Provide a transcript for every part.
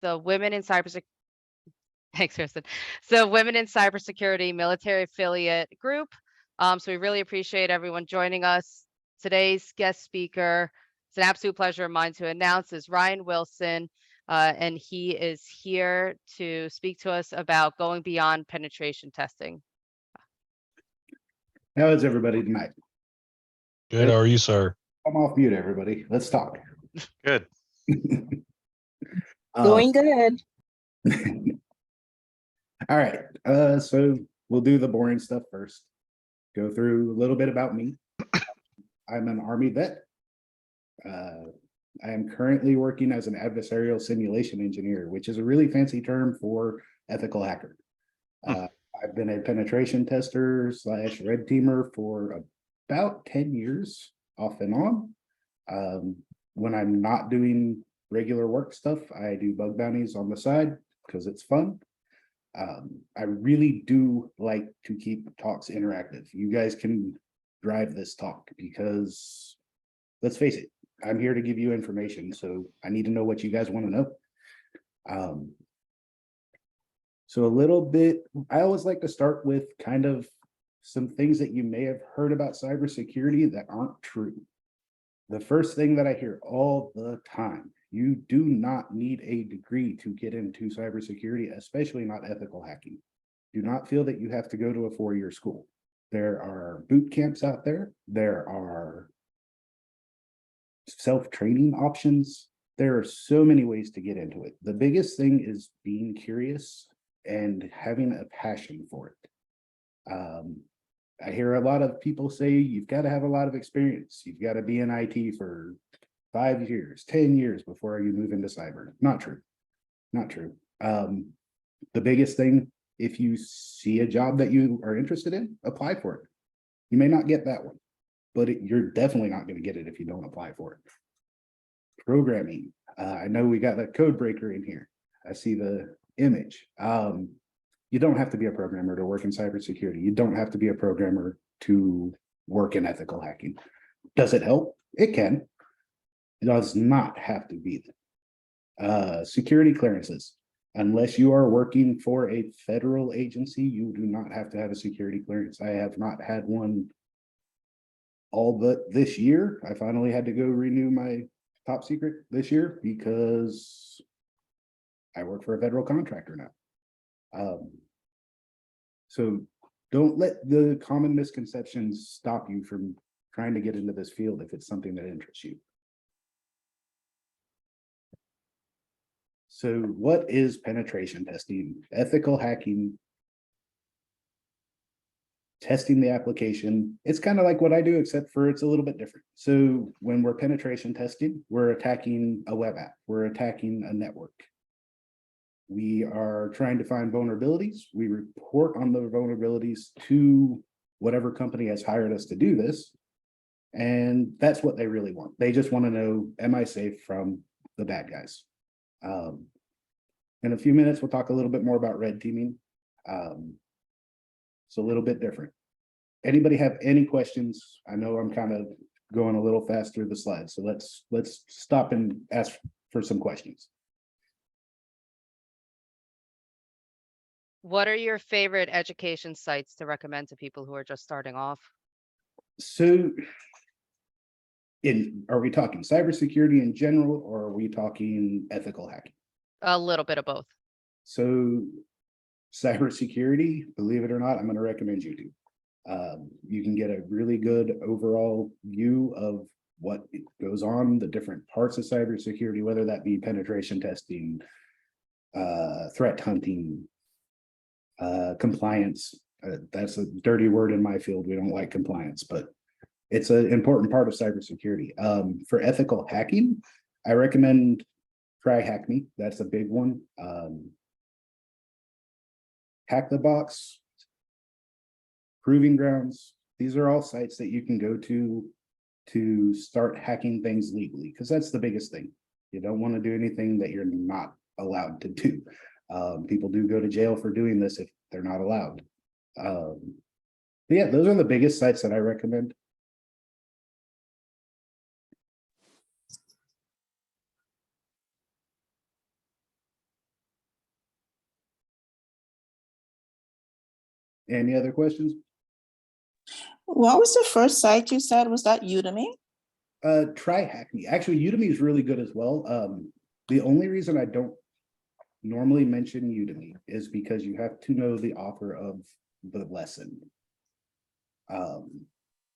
the Women in Cybersecurity. Thanks, Kristen. So Women in Cybersecurity Military Affiliate Group. So we really appreciate everyone joining us. Today's guest speaker, it's an absolute pleasure of mine to announce, is Ryan Wilson, and he is here to speak to us about going beyond penetration testing. How is everybody tonight? Good. How are you, sir? I'm off mute, everybody. Let's talk. Good. Doing good. All right. So we'll do the boring stuff first. Go through a little bit about me. I'm an Army vet. I am currently working as an adversarial simulation engineer, which is a really fancy term for ethical hacker. I've been a penetration tester / red teamer for about 10 years, off and on. When I'm not doing regular work stuff, I do bug bounties on the side because it's fun. I really do like to keep talks interactive. You guys can drive this talk because, let's face it, I'm here to give you information, so I need to know what you guys want to know. So a little bit, I always like to start with kind of some things that you may have heard about cybersecurity that aren't true. The first thing that I hear all the time, you do not need a degree to get into cybersecurity, especially not ethical hacking. Do not feel that you have to go to a 4-year school. There are boot camps out there. There are self-training options. There are so many ways to get into it. The biggest thing is being curious and having a passion for it. I hear a lot of people say you've got to have a lot of experience. You've got to be in IT for 5 years, 10 years before you move into cyber. Not true. Not true. The biggest thing, if you see a job that you are interested in, apply for it. You may not get that one, but you're definitely not going to get it if you don't apply for it. Programming. I know we got a code breaker in here. I see the image. You don't have to be a programmer to work in cybersecurity. You don't have to be a programmer to work in ethical hacking. Does it help? It can. It does not have to be. Security clearances. Unless you are working for a federal agency, you do not have to have a security clearance. I have not had one all but this year. I finally had to go renew my top secret this year because I work for a federal contractor now. So don't let the common misconceptions stop you from trying to get into this field if it's something that interests you. So what is penetration testing? Ethical hacking, testing the application. It's kind of like what I do, except for it's a little bit different. So when we're penetration testing, we're attacking a web app, we're attacking a network. We are trying to find vulnerabilities. We report on the vulnerabilities to whatever company has hired us to do this. And that's what they really want. They just want to know, am I safe from the bad guys? In a few minutes, we'll talk a little bit more about red teaming. It's a little bit different. Anybody have any questions? I know I'm kind of going a little fast through the slides, so let's stop and ask for some questions. What are your favorite education sites to recommend to people who are just starting off? So, are we talking cybersecurity in general, or are we talking ethical hacking? A little bit of both. So, cybersecurity, believe it or not, I'm going to recommend YouTube. You can get a really good overall view of what goes on, the different parts of cybersecurity, whether that be penetration testing, threat hunting, compliance. That's a dirty word in my field. We don't like compliance, but it's an important part of cybersecurity. For ethical hacking, I recommend try Hack Me. That's a big one. Hack the Box, Proving Grounds. These are all sites that you can go to start hacking things legally, because that's the biggest thing. You don't want to do anything that you're not allowed to do. People do go to jail for doing this if they're not allowed. But yeah, those are the biggest sites that I recommend. Any other questions? What was the first site you said? Was that Udemy? Try Hackney. Actually, Udemy is really good as well. The only reason I don't normally mention Udemy is because you have to know the author of the lesson.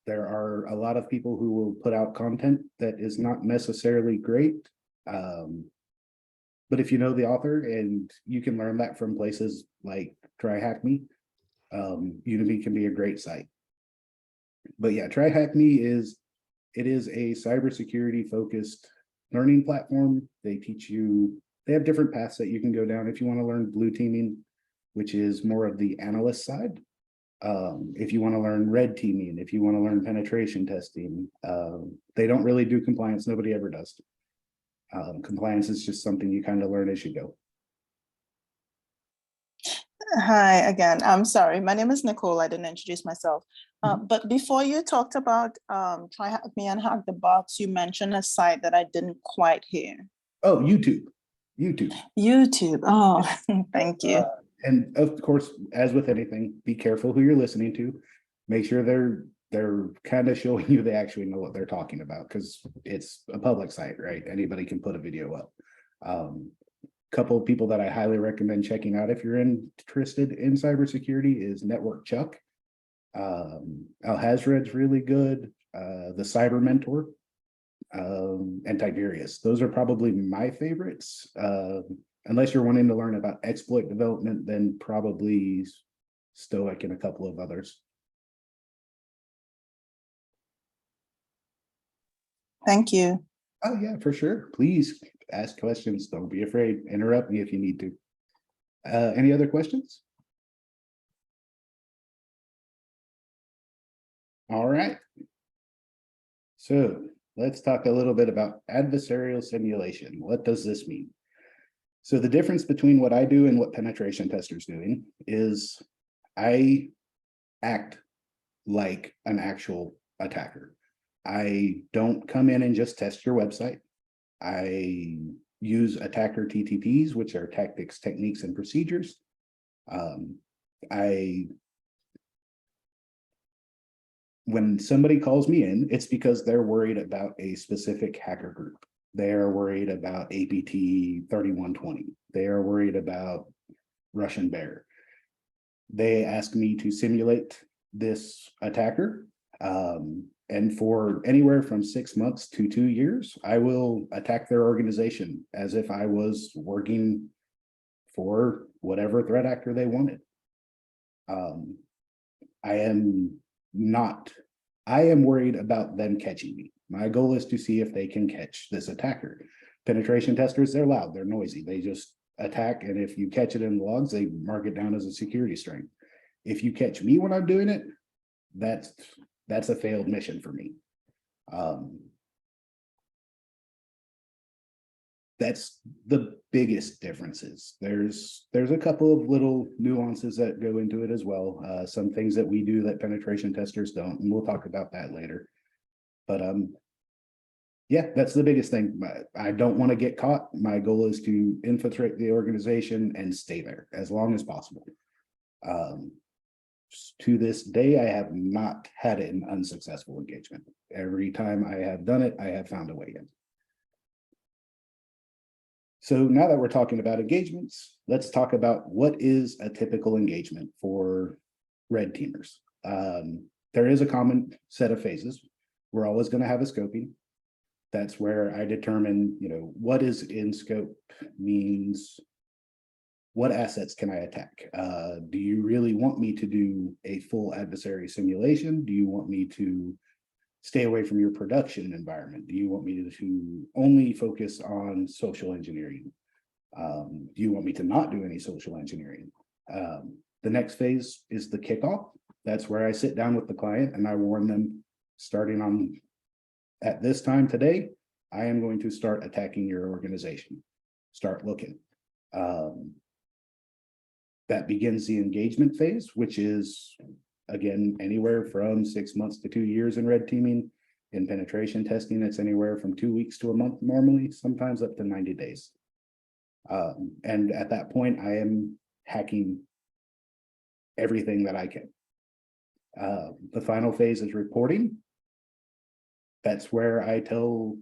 There are a lot of people who will put out content that is not necessarily great. But if you know the author, and you can learn that from places like Try Hackney, Udemy can be a great site. But yeah, Try Hackney is a cybersecurity focused learning platform. They teach you, they have different paths that you can go down if you want to learn blue teaming, which is more of the analyst side. If you want to learn red teaming, if you want to learn penetration testing, they don't really do compliance. Nobody ever does. Compliance is just something you kind of learn as you go. Hi again. I'm sorry. My name is Nicole. I didn't introduce myself. But before you talked about Try Hack Me and Hack the Box, you mentioned a site that I didn't quite hear. Oh, YouTube. YouTube. Oh, thank you. And of course, as with anything, be careful who you're listening to. Make sure they're kind of showing you they actually know what they're talking about, because it's a public site, right? Anybody can put a video up. Couple of people that I highly recommend checking out if you're interested in cybersecurity is Network Chuck. Alhazred's really good. The Cyber Mentor, and Tiberius. Those are probably my favorites. Unless you're wanting to learn about exploit development, then probably Stoic and a couple of others. Thank you. Oh yeah, for sure. Please ask questions. Don't be afraid. Interrupt me if you need to. Any other questions? All right. So let's talk a little bit about adversarial simulation. What does this mean? So the difference between what I do and what penetration testers doing is I act like an actual attacker. I don't come in and just test your website. I use attacker TTPs, which are tactics, techniques, and procedures. When somebody calls me in, it's because they're worried about a specific hacker group. They're worried about APT 3120. They are worried about Russian Bear. They ask me to simulate this attacker. And for anywhere from 6 months to 2 years, I will attack their organization as if I was working for whatever threat actor they wanted. I am worried about them catching me. My goal is to see if they can catch this attacker. Penetration testers, they're loud, they're noisy. They just attack, and if you catch it in the logs, they mark it down as a security strength. If you catch me when I'm doing it, that's a failed mission for me. That's the biggest differences. There's a couple of little nuances that go into it as well. Some things that we do that penetration testers don't, and we'll talk about that later. But yeah, that's the biggest thing. I don't want to get caught. My goal is to infiltrate the organization and stay there as long as possible. To this day, I have not had an unsuccessful engagement. Every time I have done it, I have found a way in. So now that we're talking about engagements, let's talk about what is a typical engagement for red teamers. There is a common set of phases. We're always going to have a scoping. That's where I determine, what is in scope means what assets can I attack? Do you really want me to do a full adversary simulation? Do you want me to stay away from your production environment? Do you want me to only focus on social engineering? Do you want me to not do any social engineering? The next phase is the kickoff. That's where I sit down with the client and I warn them, starting on at this time today, I am going to start attacking your organization. Start looking. That begins the engagement phase, which is, again, anywhere from 6 months to 2 years in red teaming. In penetration testing, it's anywhere from 2 weeks to a month normally, sometimes up to 90 days. And at that point, I am hacking everything that I can. The final phase is reporting. That's where I tell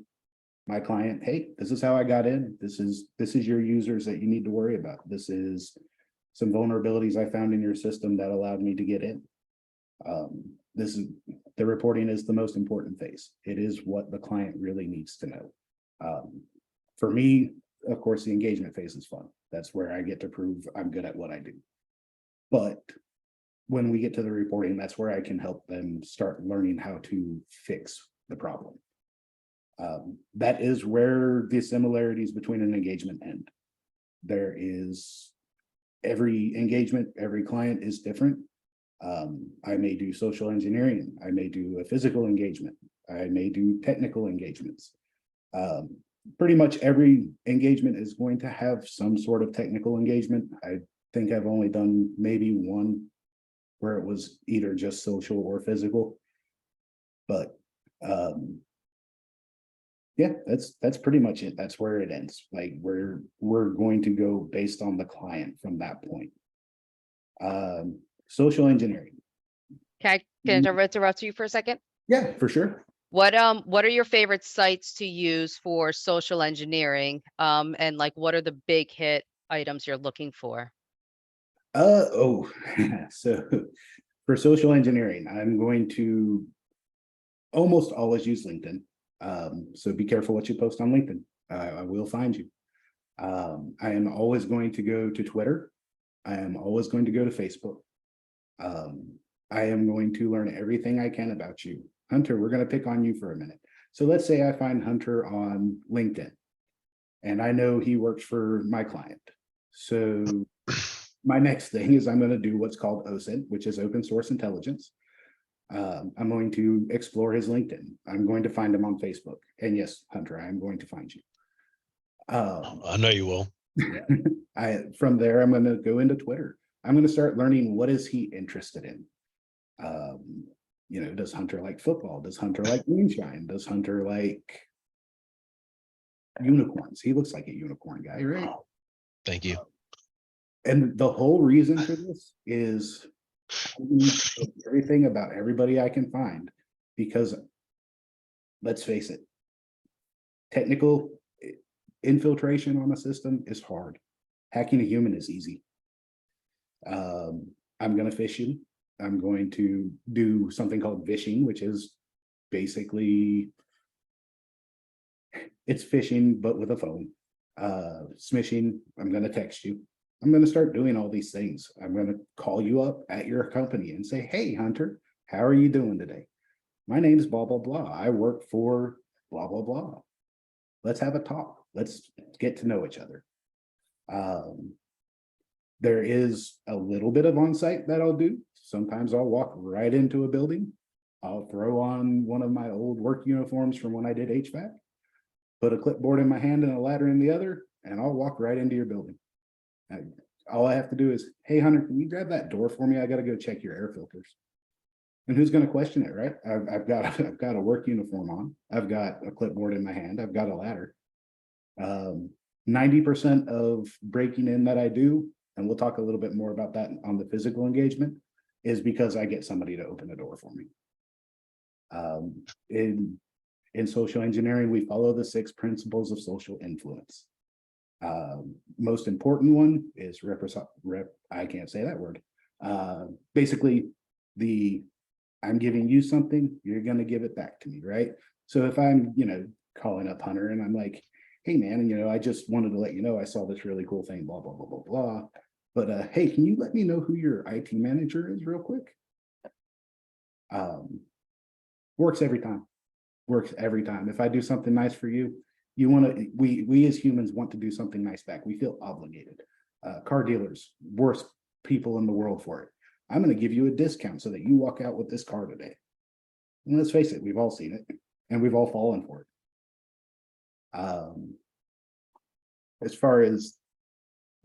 my client, hey, this is how I got in. This is your users that you need to worry about. This is some vulnerabilities I found in your system that allowed me to get in. The reporting is the most important phase. It is what the client really needs to know. For me, of course, the engagement phase is fun. That's where I get to prove I'm good at what I do. But when we get to the reporting, that's where I can help them start learning how to fix the problem. That is where the similarities between an engagement end. There is every engagement, every client is different. I may do social engineering. I may do a physical engagement. I may do technical engagements. Pretty much every engagement is going to have some sort of technical engagement. I think I've only done maybe one where it was either just social or physical. But yeah, that's pretty much it. That's where it ends. Like we're going to go based on the client from that point. Social engineering. Can I interrupt you for a second? Yeah, for sure. What are your favorite sites to use for social engineering? And like what are the big hit items you're looking for? So for social engineering, I'm going to almost always use LinkedIn. So be careful what you post on LinkedIn. I will find you. I am always going to go to Twitter. I am always going to go to Facebook. I am going to learn everything I can about you. Hunter, we're going to pick on you for a minute. So let's say I find Hunter on LinkedIn and I know he works for my client. So my next thing is I'm going to do what's called OSINT, which is open source intelligence. I'm going to explore his LinkedIn. I'm going to find him on Facebook. And yes, Hunter, I'm going to find you. I know you will. From there, I'm going to go into Twitter. I'm going to start learning what is he interested in. Does Hunter like football? Does Hunter like moonshine? Does Hunter like unicorns? He looks like a unicorn guy, right? Thank you. And the whole reason for this is I need everything about everybody I can find, because let's face it, technical infiltration on a system is hard. Hacking a human is easy. I'm going to fish you. I'm going to do something called vishing, which is basically it's phishing, but with a phone. Smishing, I'm going to text you. I'm going to start doing all these things. I'm going to call you up at your company and say, hey, Hunter, how are you doing today? My name is blah, blah, blah. I work for blah, blah, blah. Let's have a talk. Let's get to know each other. There is a little bit of on-site that I'll do. Sometimes I'll walk right into a building. I'll throw on one of my old work uniforms from when I did HVAC, put a clipboard in my hand and a ladder in the other, and I'll walk right into your building. All I have to do is, hey, Hunter, can you grab that door for me? I got to go check your air filters. And who's going to question it, right? I've got a work uniform on. I've got a clipboard in my hand. I've got a ladder. 90% of breaking in that I do, and we'll talk a little bit more about that on the physical engagement, is because I get somebody to open the door for me. In social engineering, we follow the 6 principles of social influence. Most important one is I can't say that word. Basically, I'm giving you something, you're going to give it back to me, right? So if I'm, calling up Hunter and I'm like, hey man, I just wanted to let you know I saw this really cool thing, blah, blah, blah, blah, blah. But hey, can you let me know who your IT manager is real quick? Works every time. Works every time. If I do something nice for you, we as humans want to do something nice back. We feel obligated. Car dealers, worst people in the world for it. I'm going to give you a discount so that you walk out with this car today. And let's face it, we've all seen it and we've all fallen for it. As far as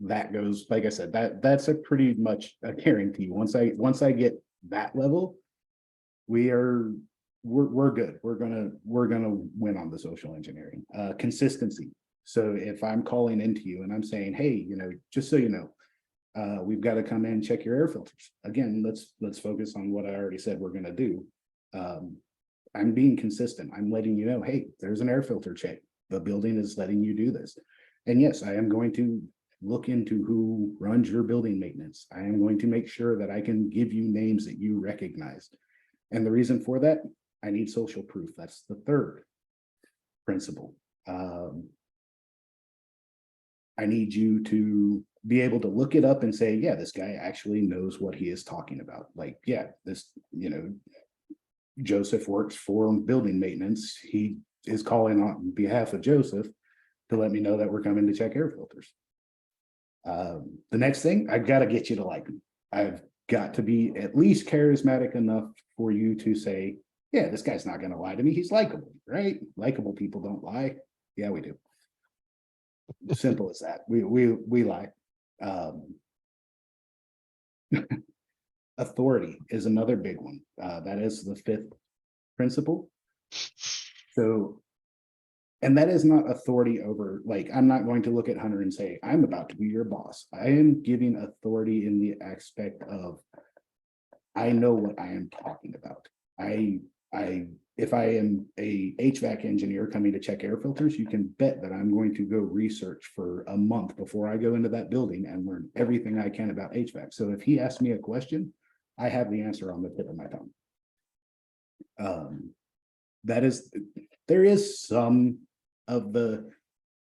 that goes, like I said, that's a pretty much a guarantee. Once I get that level, we're good. We're gonna win on the social engineering. Consistency. So if I'm calling into you and I'm saying, hey, just so you know, we've got to come in and check your air filters. Again, let's focus on what I already said we're going to do. I'm being consistent. I'm letting you know, hey, there's an air filter check. The building is letting you do this. And yes, I am going to look into who runs your building maintenance. I am going to make sure that I can give you names that you recognize. And the reason for that, I need social proof. That's the third principle. I need you to be able to look it up and say, yeah, this guy actually knows what he is talking about. Like, yeah, this, Joseph works for building maintenance. He is calling on behalf of Joseph to let me know that we're coming to check air filters. The next thing, I've got to get you to like me. I've got to be at least charismatic enough for you to say, yeah, this guy's not going to lie to me. He's likable, right? Likable people don't lie. Yeah, we do. Simple as that. We lie. Authority is another big one. That is the fifth principle. So, and that is not authority over, like, I'm not going to look at Hunter and say, I'm about to be your boss. I am giving authority in the aspect of, I know what I am talking about. If I am a HVAC engineer coming to check air filters, you can bet that I'm going to go research for a month before I go into that building and learn everything I can about HVAC. So if he asks me a question, I have the answer on the tip of my tongue. There is some of the,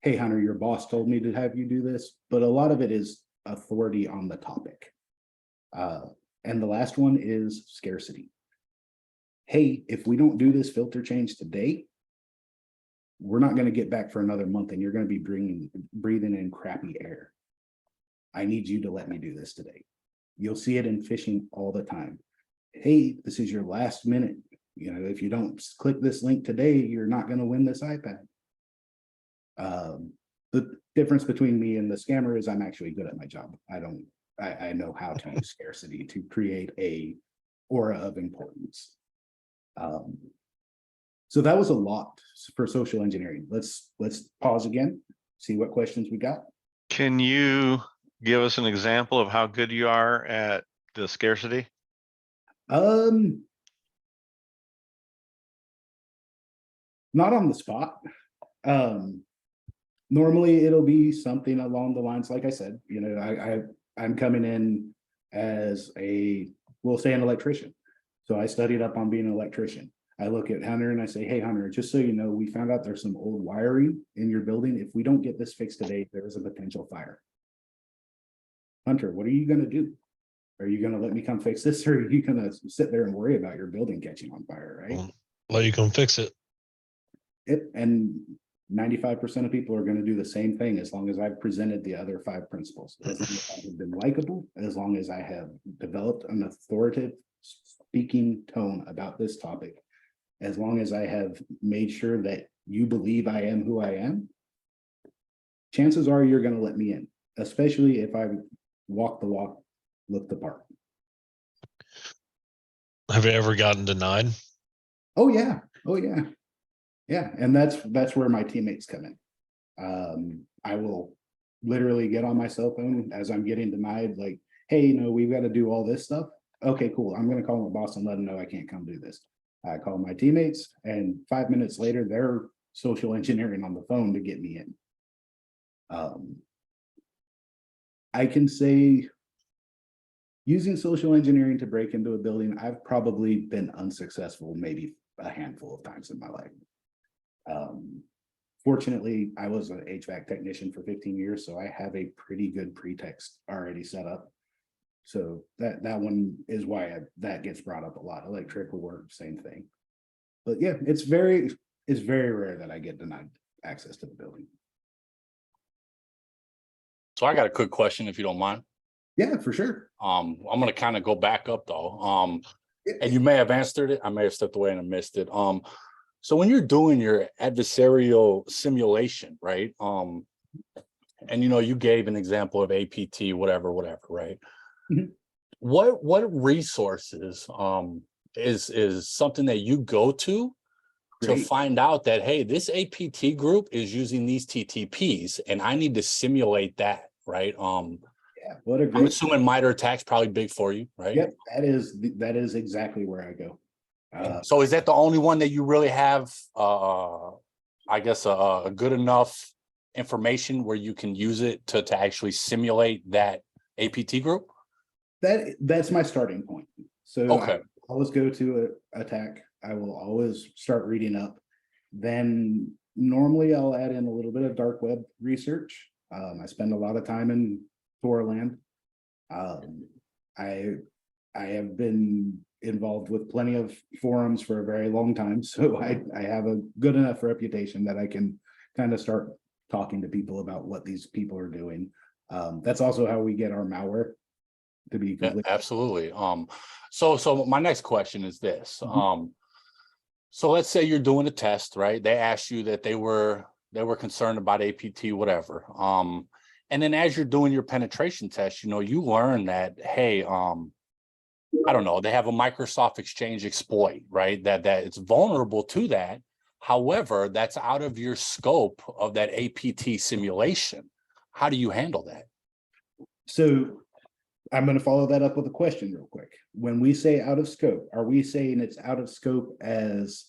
hey, Hunter, your boss told me to have you do this, but a lot of it is authority on the topic. And the last one is scarcity. Hey, if we don't do this filter change today, we're not going to get back for another month and you're going to be breathing in crappy air. I need you to let me do this today. You'll see it in fishing all the time. Hey, this is your last minute. If you don't click this link today, you're not going to win this iPad. The difference between me and the scammer is I'm actually good at my job. I know how to use scarcity to create a aura of importance. So that was a lot for social engineering. Let's pause again, see what questions we got. Can you give us an example of how good you are at the scarcity? Not on the spot. Normally it'll be something along the lines, like I said, I'm coming in as we'll say an electrician. So I studied up on being an electrician. I look at Hunter and I say, hey, Hunter, just so you know, we found out there's some old wiring in your building. If we don't get this fixed today, there is a potential fire. Hunter, what are you going to do? Are you going to let me come fix this, or are you going to sit there and worry about your building catching on fire, right? Well, let you come fix it. And 95% of people are going to do the same thing as long as I've presented the other 5 principles. As long as I have been likable, as long as I have developed an authoritative speaking tone about this topic, as long as I have made sure that you believe I am who I am, chances are you're going to let me in, especially if I walk the walk, look the part. Have you ever gotten denied? Oh yeah. Oh yeah. Yeah. And that's where my teammates come in. I will literally get on my cell phone as I'm getting denied, like, hey, we've got to do all this stuff. Okay, cool. I'm going to call my boss and let him know I can't come do this. I call my teammates, and 5 minutes later, they're social engineering on the phone to get me in. I can say using social engineering to break into a building, I've probably been unsuccessful maybe a handful of times in my life. Fortunately, I was an HVAC technician for 15 years, so I have a pretty good pretext already set up. So that one is why that gets brought up a lot. Electrical work, same thing. But yeah, it's very rare that I get denied access to the building. So I got a quick question, if you don't mind. Yeah, for sure. I'm gonna kind of go back up though. And you may have answered it. I may have stepped away and I missed it. So when you're doing your adversarial simulation, right? And you gave an example of APT, whatever, right? Mhm. What resources is something that you go to Great. find out that, hey, this APT group is using these TTPs and I need to simulate that, right? Yeah, what a I'm great, assuming MITRE ATT&CK's probably big for you, right? yep, that is exactly where I go. So is that the only one that you really have, I guess, a good enough information where you can use it to actually simulate that APT group? That's my starting point. So Okay. I always go to a attack. I will always start reading up. Then normally I'll add in a little bit of dark web research. I spend a lot of time in Torland. I have been involved with plenty of forums for a very long time, so I have a good enough reputation that I can kind of start talking to people about what these people are doing. That's also how we get our malware, to be Yeah, completely. absolutely. So my next question is this. Mhm. So let's say you're doing a test, right? They asked you that they were concerned about APT, whatever. And then as you're doing your penetration test, you learn that, hey, I don't know, they have a Microsoft Exchange exploit, right? That it's vulnerable to that. However, that's out of your scope of that APT simulation. How do you handle that? So I'm going to follow that up with a question real quick. When we say out of scope, are we saying it's out of scope as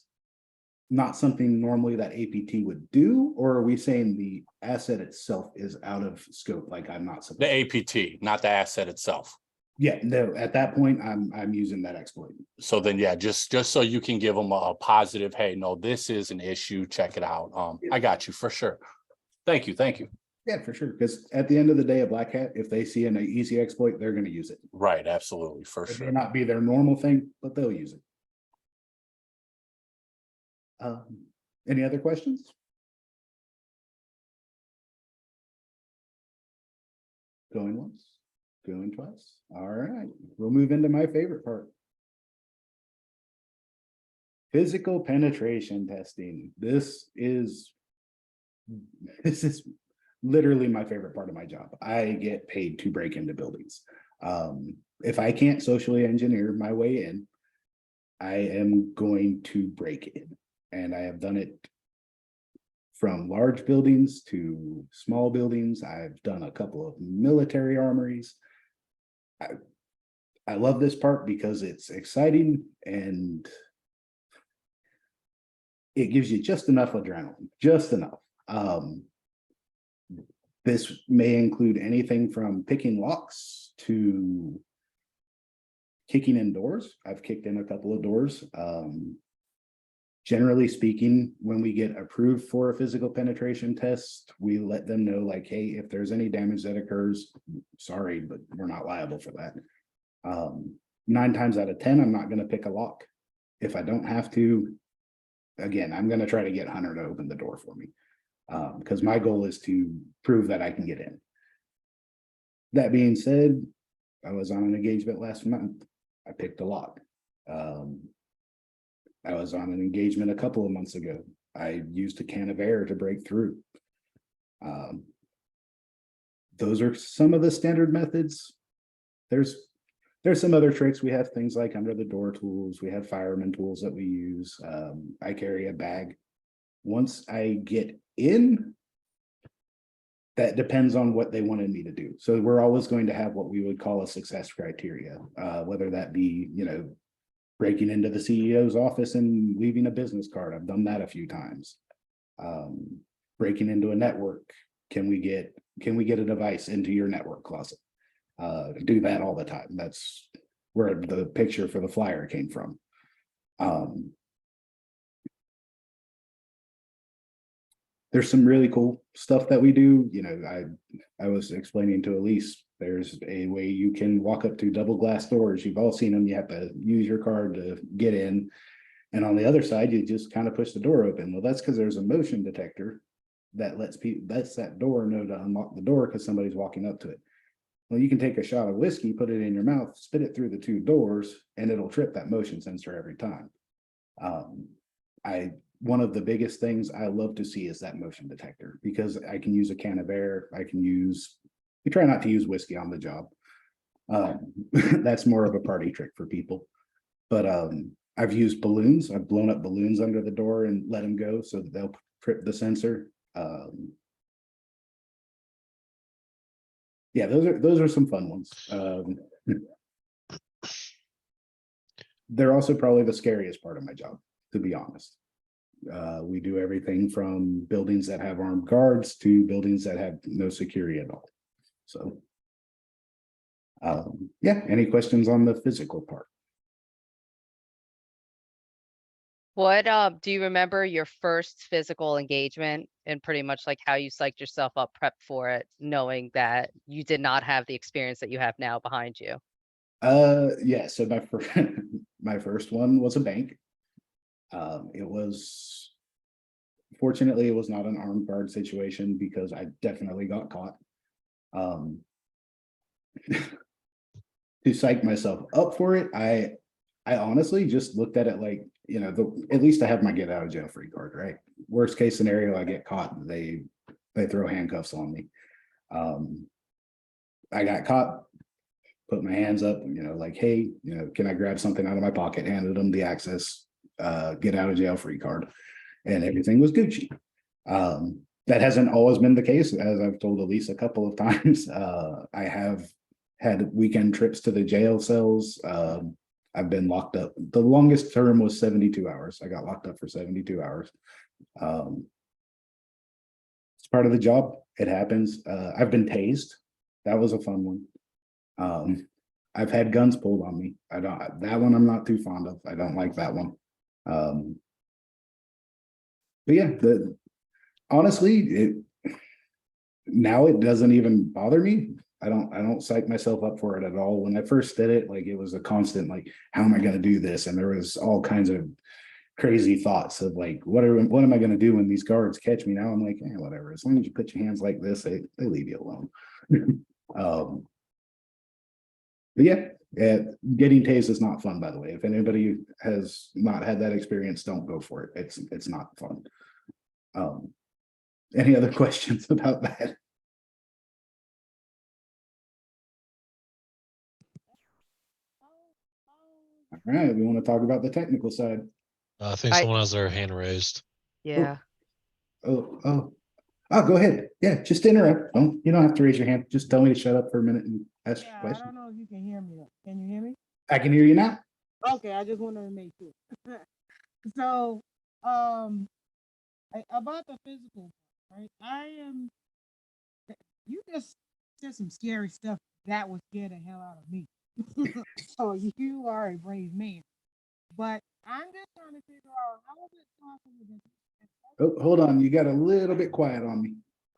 not something normally that APT would do, or are we saying the asset itself is out of scope? Like I'm not supposed The to? APT, not the asset itself. Yeah, no, at that point, I'm using that exploit. So then, yeah, just so you can give them a positive, hey, no, this is an issue, check it out. I got you for sure. Thank you. Yeah, for sure. Because at the end of the day, a black hat, if they see an easy exploit, they're going to use it. Right, absolutely, for It may sure. not be their normal thing, but they'll use it. Any other questions? Going once, going twice. All right, we'll move into my favorite part. Physical penetration testing. This is literally my favorite part of my job. I get paid to break into buildings. If I can't socially engineer my way in, I am going to break in. And I have done it from large buildings to small buildings. I've done a couple of military armories. I love this part because it's exciting and it gives you just enough adrenaline, just enough. This may include anything from picking locks to kicking in doors. I've kicked in a couple of doors. Generally speaking, when we get approved for a physical penetration test, we let them know like, hey, if there's any damage that occurs, sorry, but we're not liable for that. 9 times out of 10, I'm not going to pick a lock. If I don't have to, again, I'm going to try to get Hunter to open the door for me. Because my goal is to prove that I can get in. That being said, I was on an engagement last month. I picked a lock. I was on an engagement a couple of months ago. I used a can of air to break through. Those are some of the standard methods. There's some other tricks. We have things like under the door tools. We have fireman tools that we use. I carry a bag. Once I get in, that depends on what they wanted me to do. So we're always going to have what we would call a success criteria, whether that be, breaking into the CEO's office and leaving a business card. I've done that a few times. Breaking into a network. Can we get a device into your network closet? Do that all the time. That's where the picture for the flyer came from. There's some really cool stuff that we do. I was explaining to Elise, there's a way you can walk up to double glass doors. You've all seen them. You have to use your card to get in. And on the other side, you just kind of push the door open. Well, that's because there's a motion detector that lets that door know to unlock the door because somebody's walking up to it. Well, you can take a shot of whiskey, put it in your mouth, spit it through the 2 doors, and it'll trip that motion sensor every time. One of the biggest things I love to see is that motion detector because I can use a can of air. We try not to use whiskey on the job. That's more of a party trick for people. But I've used balloons. I've blown up balloons under the door and let them go so that they'll trip the sensor. Yeah, those are some fun ones. They're also probably the scariest part of my job, to be honest. We do everything from buildings that have armed guards to buildings that have no security at all. So, yeah, any questions on the physical part? What, do you remember your first physical engagement and pretty much like how you psyched yourself up, prepped for it, knowing that you did not have the experience that you have now behind you? Yeah, so my first my first one was a bank. It was fortunately it was not an armed guard situation because I definitely got caught. To psych myself up for it, I honestly just looked at it like, you know, at least I have my get out of jail free card, right? Worst case scenario, I get caught, they throw handcuffs on me. I got caught, put my hands up, you know, like, hey, you know, can I grab something out of my pocket? Handed them the access, get out of jail free card, and everything was Gucci. That hasn't always been the case, as I've told Elise a couple of times. I have had weekend trips to the jail cells. I've been locked up. The longest term was 72 hours. I got locked up for 72 hours. It's part of the job. It happens. I've been tased. That was a fun one. I've had guns pulled on me. That one I'm not too fond of. I don't like that one. But yeah, honestly, now it doesn't even bother me. I don't psych myself up for it at all. When I first did it, like, it was a constant, like, how am I going to do this? And there was all kinds of crazy thoughts of like, what am I going to do when these guards catch me? Now I'm like, whatever. As long as you put your hands like this, they leave you alone. But yeah, getting tased is not fun, by the way. If anybody has not had that experience, don't go for it. It's not fun. Any other questions about that? All right, we want to talk about the technical side. I think I- someone has their hand raised. Yeah. Oh, go ahead. Yeah, just interrupt. You don't have to raise your hand. Just tell me to shut up for a minute and ask your Yeah, I question. don't know if you can hear me. Can you hear me? I can hear you now. Okay, I just wanted to make sure. So, about the physical, right? You just said some scary stuff that would scare the hell out of me. So you are a brave man. But I'm just trying to figure out how is it possible that Oh, hold on. You got a little bit quiet on me.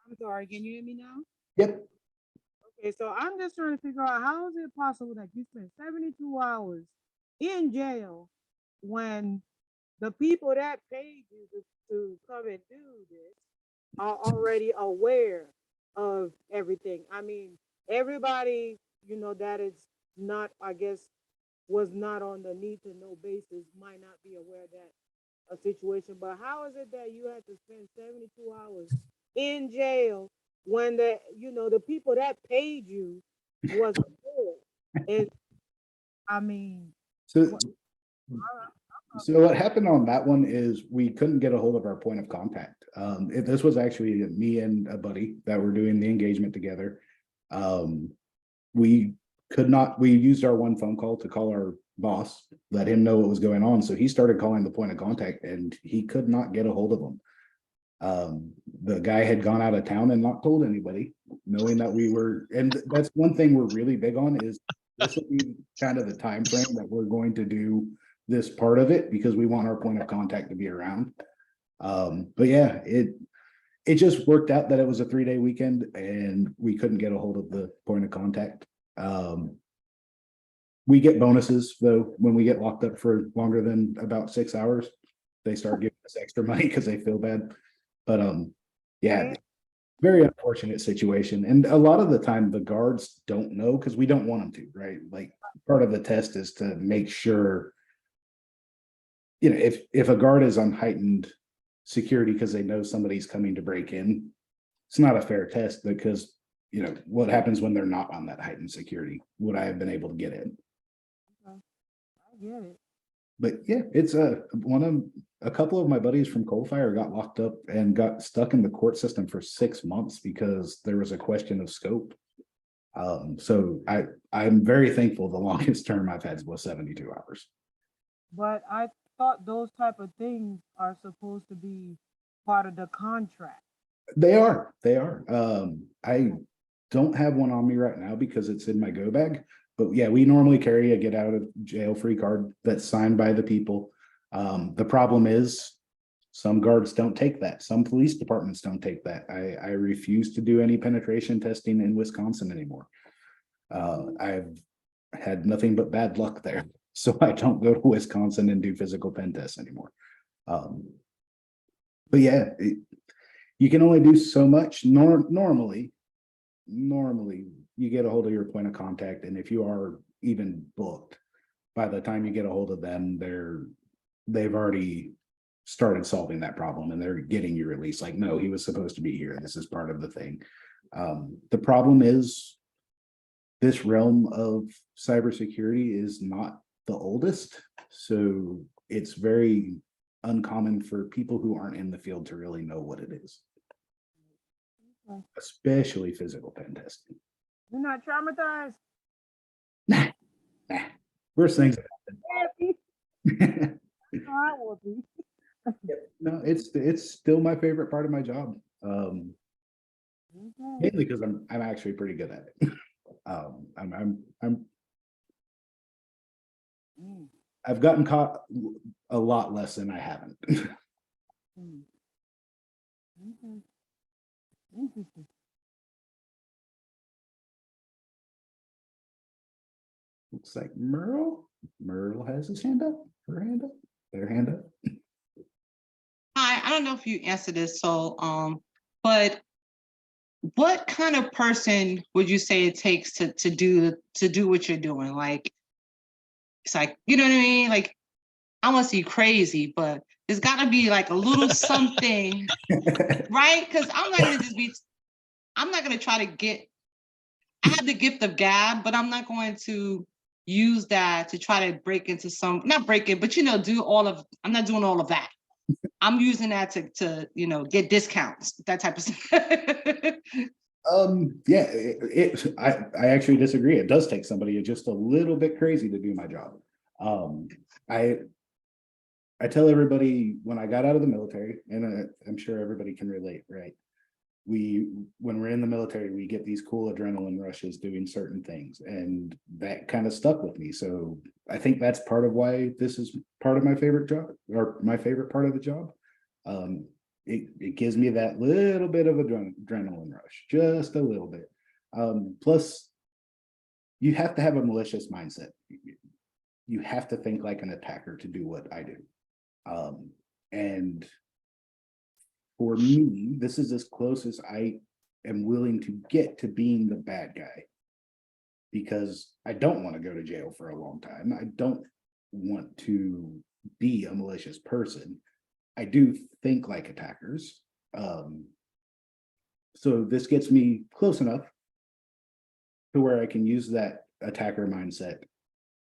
I'm sorry, can you hear me now? Yep. Okay, so I'm just trying to figure out how is it possible that you spent 72 hours in jail when the people that paid you to come and do this are already aware of everything. I mean, everybody, that is not, I guess, was not on the need to know basis, might not be aware that a situation. But how is it that you had to spend 72 hours in jail when the people that paid you wasn't there? And I mean, So, so what happened on that one is we couldn't get a hold of our point of contact. This was actually me and a buddy that were doing the engagement together. We used our one phone call to call our boss, let him know what was going on. So he started calling the point of contact and he could not get a hold of them. The guy had gone out of town and not told anybody, knowing that we were, and that's one thing we're really big on is this will be kind of the time frame that we're going to do this part of it because we want our point of contact to be around. But yeah, it just worked out that it was a 3-day weekend and we couldn't get a hold of the point of contact. We get bonuses though, when we get locked up for longer than about 6 hours, they start giving us extra money because they feel bad. But yeah, very unfortunate situation. And a lot of the time the guards don't know because we don't want them to, right? Like part of the test is to make sure, if a guard is on heightened security because they know somebody's coming to break in, it's not a fair test because, what happens when they're not on that heightened security? Would I have been able to get in? I get it. But yeah, it's a couple of my buddies from Coal Fire got locked up and got stuck in the court system for 6 months because there was a question of scope. So I'm very thankful the longest term I've had was 72 hours. But I thought those type of things are supposed to be part of the contract. They are. I don't have one on me right now because it's in my go bag. But yeah, we normally carry a get out of jail free card that's signed by the people. The problem is some guards don't take that. Some police departments don't take that. I refuse to do any penetration testing in Wisconsin anymore. I've had nothing but bad luck there. So I don't go to Wisconsin and do physical pen tests anymore. But yeah, you can only do so much. Normally you get a hold of your point of contact, and if you are even booked, by the time you get a hold of them, they've already started solving that problem and they're getting you released. Like, no, he was supposed to be here. This is part of the thing. The problem is this realm of cybersecurity is not the oldest, so it's very uncommon for people who aren't in the field to really know what it is, Okay. especially physical pen testing. You're not traumatized? Nah, worst things. Happy? No, I will be. No, it's still my favorite part of my job. Okay. Mainly because I'm actually pretty good at it. I'm Mm, I've gotten caught a lot less than I haven't. mm. Okay. Interesting. Looks like Merle. Merle has his hand up, her hand up, their hand up. Hi, I don't know if you answered this, but what kind of person would you say it takes to do what you're doing? Like, it's like, you know what I mean? Like, I want to see crazy, but there's got to be like a little something, right? Because I'm not gonna try to get. I have the gift of gab, but I'm not going to use that to try to break into not break it, but I'm not doing all of that. I'm using that to get discounts, that type of stuff. Yeah, I actually disagree. It does take somebody just a little bit crazy to do my job. I tell everybody when I got out of the military, and I'm sure everybody can relate, right? When we're in the military, we get these cool adrenaline rushes doing certain things, and that kind of stuck with me. So I think that's part of why this is part of my favorite job, or my favorite part of the job. It gives me that little bit of adrenaline rush, just a little bit. Plus, you have to have a malicious mindset. You have to think like an attacker to do what I do. And for me, this is as close as I am willing to get to being the bad guy, because I don't want to go to jail for a long time. I don't want to be a malicious person. I do think like attackers. So this gets me close enough to where I can use that attacker mindset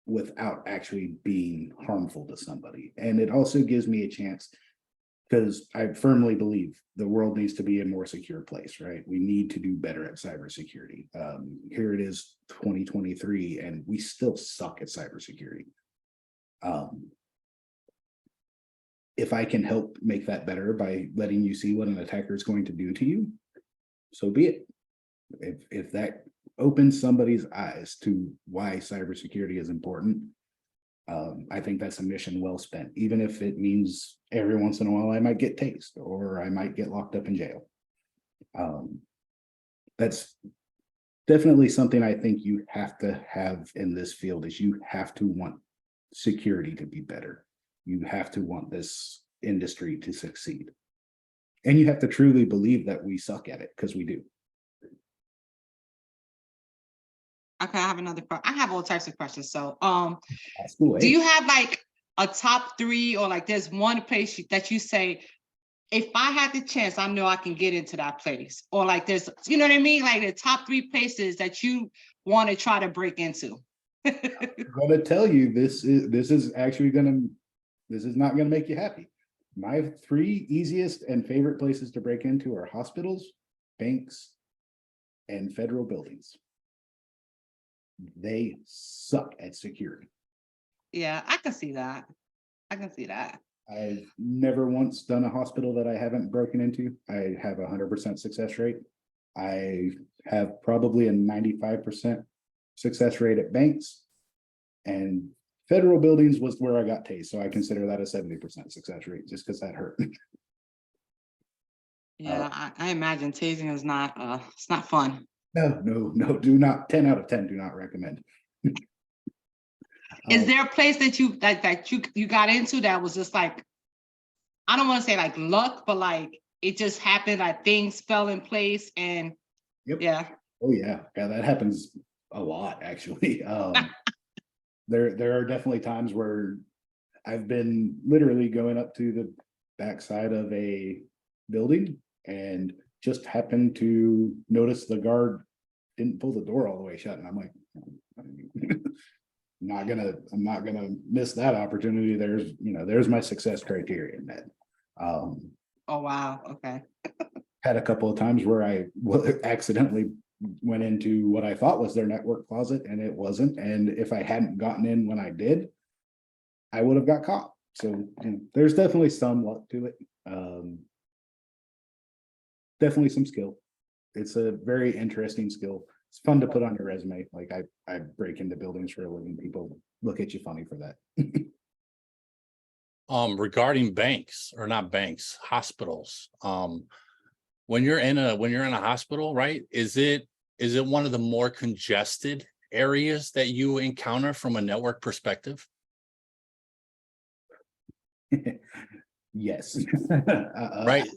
without actually being harmful to somebody. And it also gives me a chance, because I firmly believe the world needs to be a more secure place, right? We need to do better at cybersecurity. Here it is 2023, and we still suck at cybersecurity. If I can help make that better by letting you see what an attacker is going to do to you, so be it. If that opens somebody's eyes to why cybersecurity is important, I think that's a mission well spent, even if it means every once in a while I might get tased or I might get locked up in jail. That's definitely something I think you have to have in this field, is you have to want security to be better. You have to want this industry to succeed. And you have to truly believe that we suck at it, because we do. Okay, I have another I have all types of questions. So, That's the way. do you have like a top 3, or like there's one place that you say, if I had the chance, I know I can get into that place, or like there's, you know what I mean? Like the top 3 places that you want to try to break into. I'm gonna tell you, this is not gonna make you happy. My 3 easiest and favorite places to break into are hospitals, banks, and federal buildings. they suck at security. Yeah, I can see that. I can see that. I've never once done a hospital that I haven't broken into. I have 100% success rate. I have probably a 95% success rate at banks. And federal buildings was where I got tased, so I consider that a 70% success rate, just because that hurt. Yeah, I imagine tasing is not it's not fun. No, do not, 10 out of 10, do not recommend. Is there a place that you got into that was just like, I don't want to say like luck, but like it just happened, like things fell in place and Yep. yeah. Oh, yeah, that happens a lot, actually. There are definitely times where I've been literally going up to the backside of a building and just happened to notice the guard didn't pull the door all the way shut, and I'm like, I'm not gonna miss that opportunity. There's my success criterion met. Oh, wow. Okay. Had a couple of times where I accidentally went into what I thought was their network closet and it wasn't. And if I hadn't gotten in when I did, I would have got caught. So there's definitely some luck to it. Definitely some skill. It's a very interesting skill. It's fun to put on your resume. Like I break into buildings for a living. People look at you funny for that. Regarding banks, or not banks, hospitals, when you're in a hospital, right, is it one of the more congested areas that you encounter from a network perspective? Yes. Right.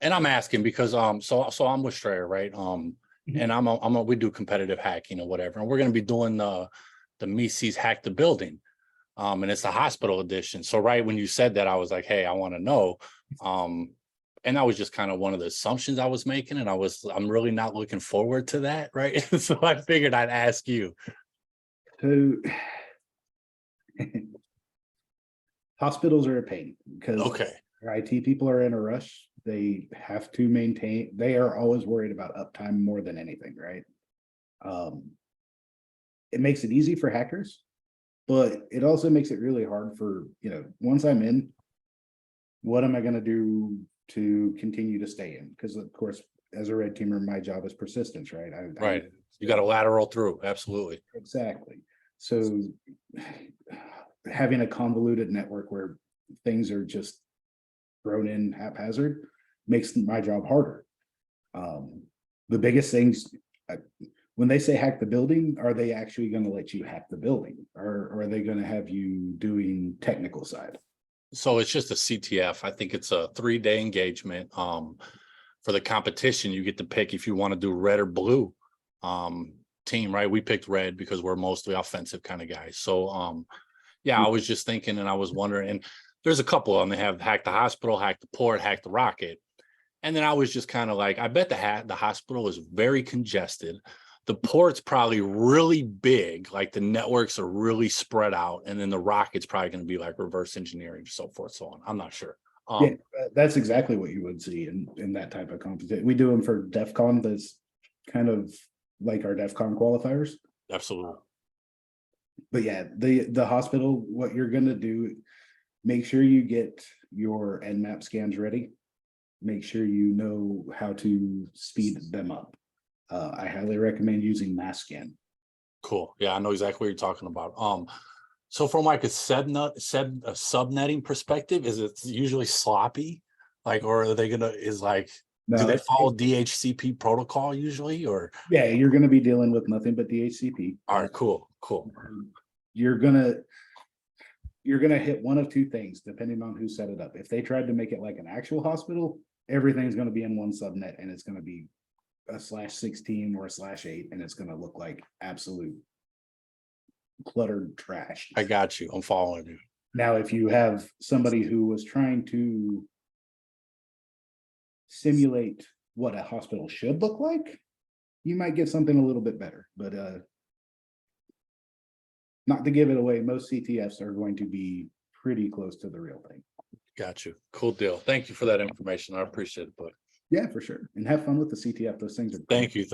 And I'm asking because so I'm with Strayer, right? And we do competitive hacking or whatever, and we're gonna be doing the WiCyS Hack the Building. And it's the hospital edition. So right when you said that, I was like, hey, I want to know. And that was just kind of one of the assumptions I was making. And I'm really not looking forward to that, right? So I figured I'd ask you. So hospitals are a pain because Okay. our IT people are in a rush. They have to maintain, they are always worried about uptime more than anything, right? It makes it easy for hackers, but it also makes it really hard for, once I'm in, what am I going to do to continue to stay in? Because of course, as a red teamer, my job is persistence, right? Right. You got to lateral through. Absolutely. Exactly. So having a convoluted network where things are just thrown in haphazard makes my job harder. The biggest things, when they say hack the building, are they actually going to let you hack the building, or are they going to have you doing technical side? So it's just a CTF. I think it's a 3-day engagement. For the competition, you get to pick if you want to do red or blue team, right? We picked red because we're mostly offensive kind of guys. So yeah, I was just thinking and I was wondering, and there's a couple of them. They have hack the hospital, hack the port, hack the rocket. And then I was just kind of like, I bet the hospital is very congested. The port's probably really big, like the networks are really spread out. And then the rocket's probably going to be like reverse engineering, so forth, so on. I'm not sure. Yeah, that's exactly what you would see in that type of competition. We do them for DEF CON. That's kind of like our DEF CON qualifiers. Absolutely. But yeah, the hospital, what you're going to do, make sure you get your Nmap scans ready. Make sure you know how to speed them up. I highly recommend using MassScan. Cool. Yeah, I know exactly what you're talking about. So from like a subnetting perspective, is it usually sloppy? Like, or are they do they follow DHCP protocol usually, or? Yeah, you're going to be dealing with nothing but DHCP. All right, cool. You're gonna hit one of two things depending on who set it up. If they tried to make it like an actual hospital, everything's going to be in one subnet, and it's going to be a /16 or a /8, and it's going to look like absolute cluttered trash. I got you. I'm following you. Now, if you have somebody who was trying to simulate what a hospital should look like, you might get something a little bit better. But not to give it away, most CTFs are going to be pretty close to the real thing. Got you. Cool deal. Thank you for that information. I appreciate it, but yeah, for sure. And have fun with the CTF. Those things are Thank you.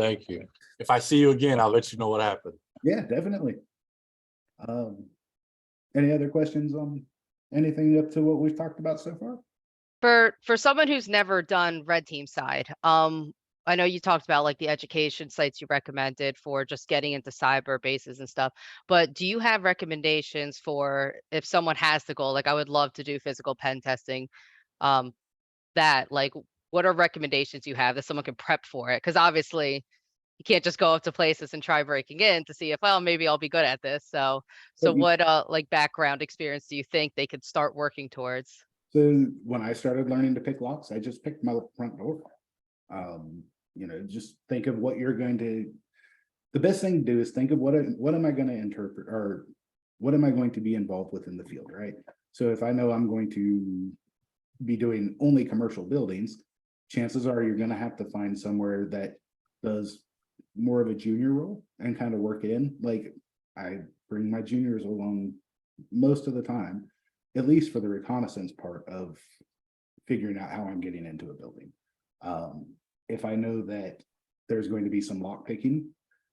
If I see you again, I'll let you know what happened. Yeah, definitely. Any other questions on anything up to what we've talked about so far? For someone who's never done red team side, I know you talked about like the education sites you recommended for just getting into cyber bases and stuff, but do you have recommendations for if someone has the goal? Like I would love to do physical pen testing. That like what are recommendations you have that someone can prep for it? Because obviously you can't just go up to places and try breaking in to see if, well, maybe I'll be good at this. So But you- what like background experience do you think they could start working towards? So when I started learning to pick locks, I just picked my front door. Just think of what you're going to, the best thing to do is think of what am I going to interpret, or what am I going to be involved with in the field, right? So if I know I'm going to be doing only commercial buildings, chances are you're going to have to find somewhere that does more of a junior role and kind of work in. Like I bring my juniors along most of the time, at least for the reconnaissance part of figuring out how I'm getting into a building. If I know that there's going to be some lock picking,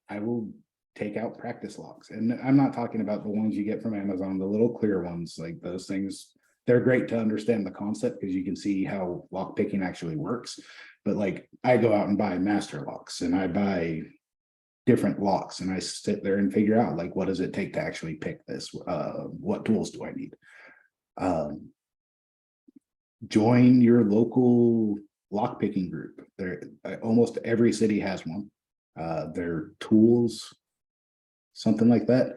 I will take out practice locks. And I'm not talking about the ones you get from Amazon, the little clear ones, like those things. They're great to understand the concept because you can see how lock picking actually works. But like I go out and buy master locks and I buy different locks and I sit there and figure out like, what does it take to actually pick this? What tools do I need? Join your local lock picking group. There, almost every city has one. Their tools, something like that.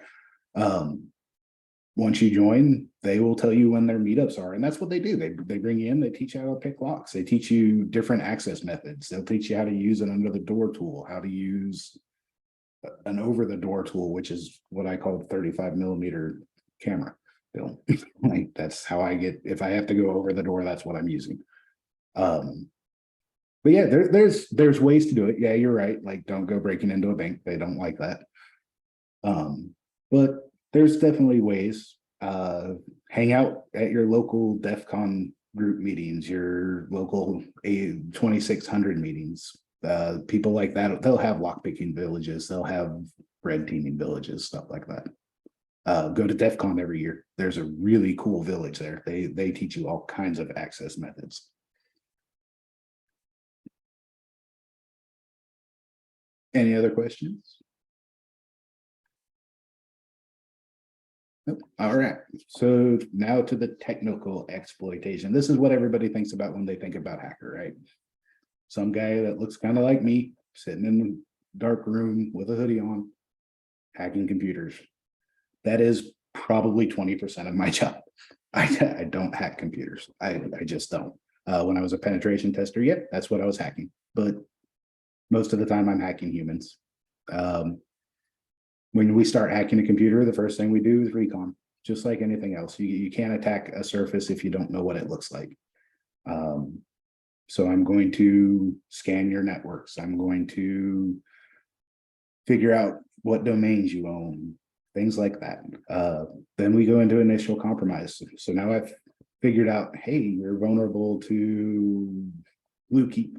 Once you join, they will tell you when their meetups are, and that's what they do. They bring you in, they teach you how to pick locks, they teach you different access methods, they'll teach you how to use an under the door tool, how to use an over the door tool, which is what I call 35mm camera film. Like that's how I get, if I have to go over the door, that's what I'm using. But yeah, there's ways to do it. Yeah, you're right. Like don't go breaking into a bank. They don't like that. But there's definitely ways. Hang out at your local DEF CON group meetings, your local 2600 meetings. People like that, they'll have lockpicking villages, they'll have red teaming villages, stuff like that. Go to DEF CON every year. There's a really cool village there. They teach you all kinds of access methods. Any other questions? Nope. All right, so now to the technical exploitation. This is what everybody thinks about when they think about hacker, right? Some guy that looks kind of like me, sitting in the dark room with a hoodie on, hacking computers. That is probably 20% of my job. I don't hack computers. I just don't. When I was a penetration tester, yep, that's what I was hacking. But most of the time I'm hacking humans. When we start hacking a computer, the first thing we do is recon, just like anything else. You can't attack a surface if you don't know what it looks like. So I'm going to scan your networks. I'm going to figure out what domains you own, things like that. Then we go into initial compromise. So now I've figured out, hey, you're vulnerable to Bluekeep.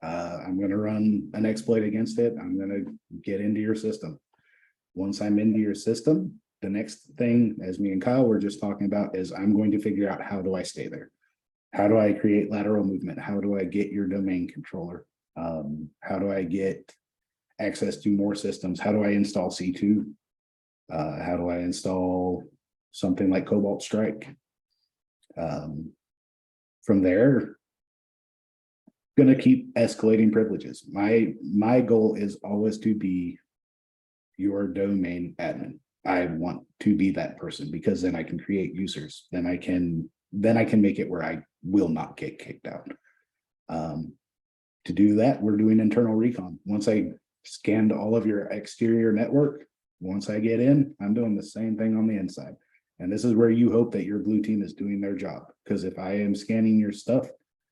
I'm going to run an exploit against it. I'm going to get into your system. Once I'm into your system, the next thing, as me and Kyle were just talking about, is I'm going to figure out how do I stay there? How do I create lateral movement? How do I get your domain controller? How do I get access to more systems? How do I install C2? How do I install something like Cobalt Strike? From there, going to keep escalating privileges. My goal is always to be your domain admin. I want to be that person because then I can create users. Then I can make it where I will not get kicked out. To do that, we're doing internal recon. Once I scanned all of your exterior network, once I get in, I'm doing the same thing on the inside. And this is where you hope that your blue team is doing their job. Because if I am scanning your stuff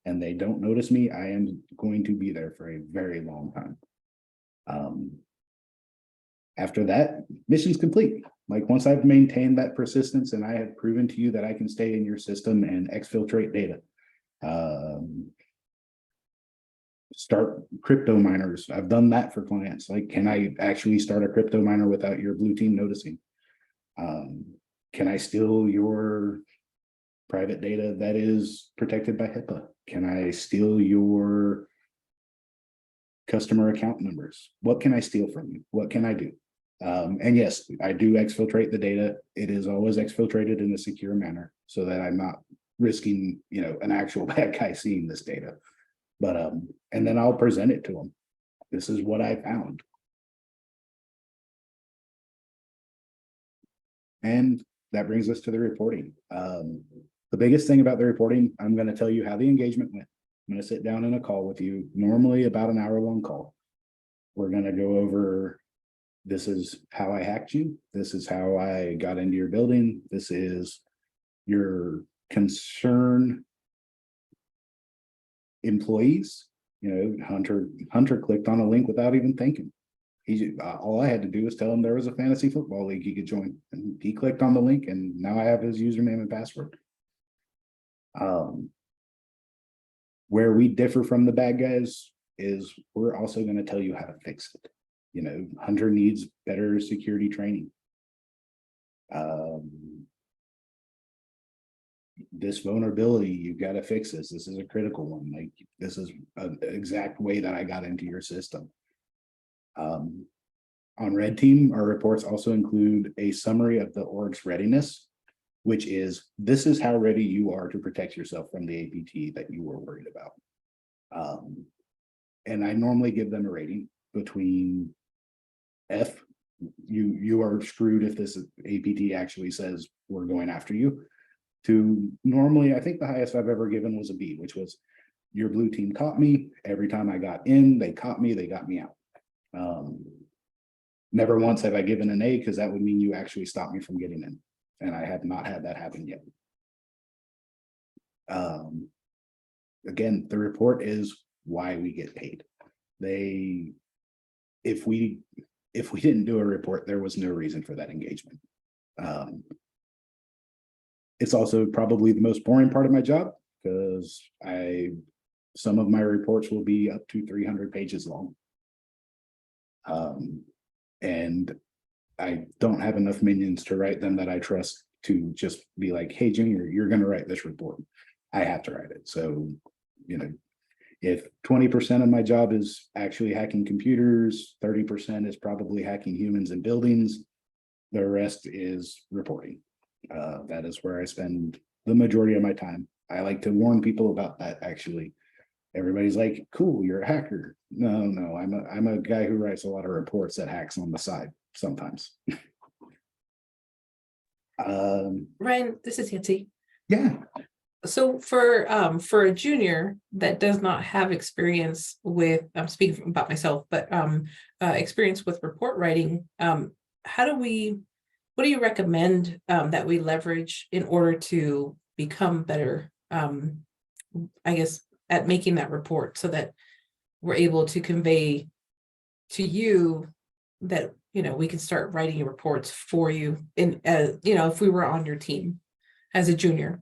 and they don't notice me, I am going to be there for a very long time. After that, mission's complete. Like once I've maintained that persistence and I have proven to you that I can stay in your system and exfiltrate data, start crypto miners. I've done that for clients. Like, can I actually start a crypto miner without your blue team noticing? Can I steal your private data that is protected by HIPAA? Can I steal your customer account numbers? What can I steal from you? What can I do? And yes, I do exfiltrate the data. It is always exfiltrated in a secure manner so that I'm not risking, an actual bad guy seeing this data. But and then I'll present it to them. This is what I found. And that brings us to the reporting. The biggest thing about the reporting, I'm going to tell you how the engagement went. I'm going to sit down in a call with you, normally about an hour-long call. We're going to go over, this is how I hacked you. This is how I got into your building. This is your concern employees. Hunter clicked on a link without even thinking. All I had to do was tell him there was a fantasy football league he could join, and he clicked on the link, and now I have his username and password. Where we differ from the bad guys is we're also going to tell you how to fix it. Hunter needs better security training. This vulnerability, you've got to fix this. This is a critical one. Like, this is an exact way that I got into your system. On Red Team, our reports also include a summary of the org's readiness, which is, this is how ready you are to protect yourself from the APT that you were worried about. And I normally give them a rating between F, you are screwed if this APT actually says we're going after you, to normally, I think the highest I've ever given was a B, which was, your blue team caught me. Every time I got in, they caught me, they got me out. Never once have I given an A, because that would mean you actually stopped me from getting in. And I have not had that happen yet. Again, the report is why we get paid. If we didn't do a report, there was no reason for that engagement. It's also probably the most boring part of my job, because some of my reports will be up to 300 pages long. And I don't have enough minions to write them that I trust to just be like, hey, Junior, you're going to write this report. I have to write it. So, if 20% of my job is actually hacking computers, 30% is probably hacking humans and buildings, the rest is reporting. That is where I spend the majority of my time. I like to warn people about that, actually. Everybody's like, cool, you're a hacker. No, I'm a guy who writes a lot of reports that hacks on the side sometimes. Ryan, this is Nancy. Yeah. So for a junior that does not have experience with, I'm speaking about myself, but experience with report writing, what do you recommend that we leverage in order to become better, I guess, at making that report, so that we're able to convey to you that, we can start writing your reports for you, in if we were on your team as a junior?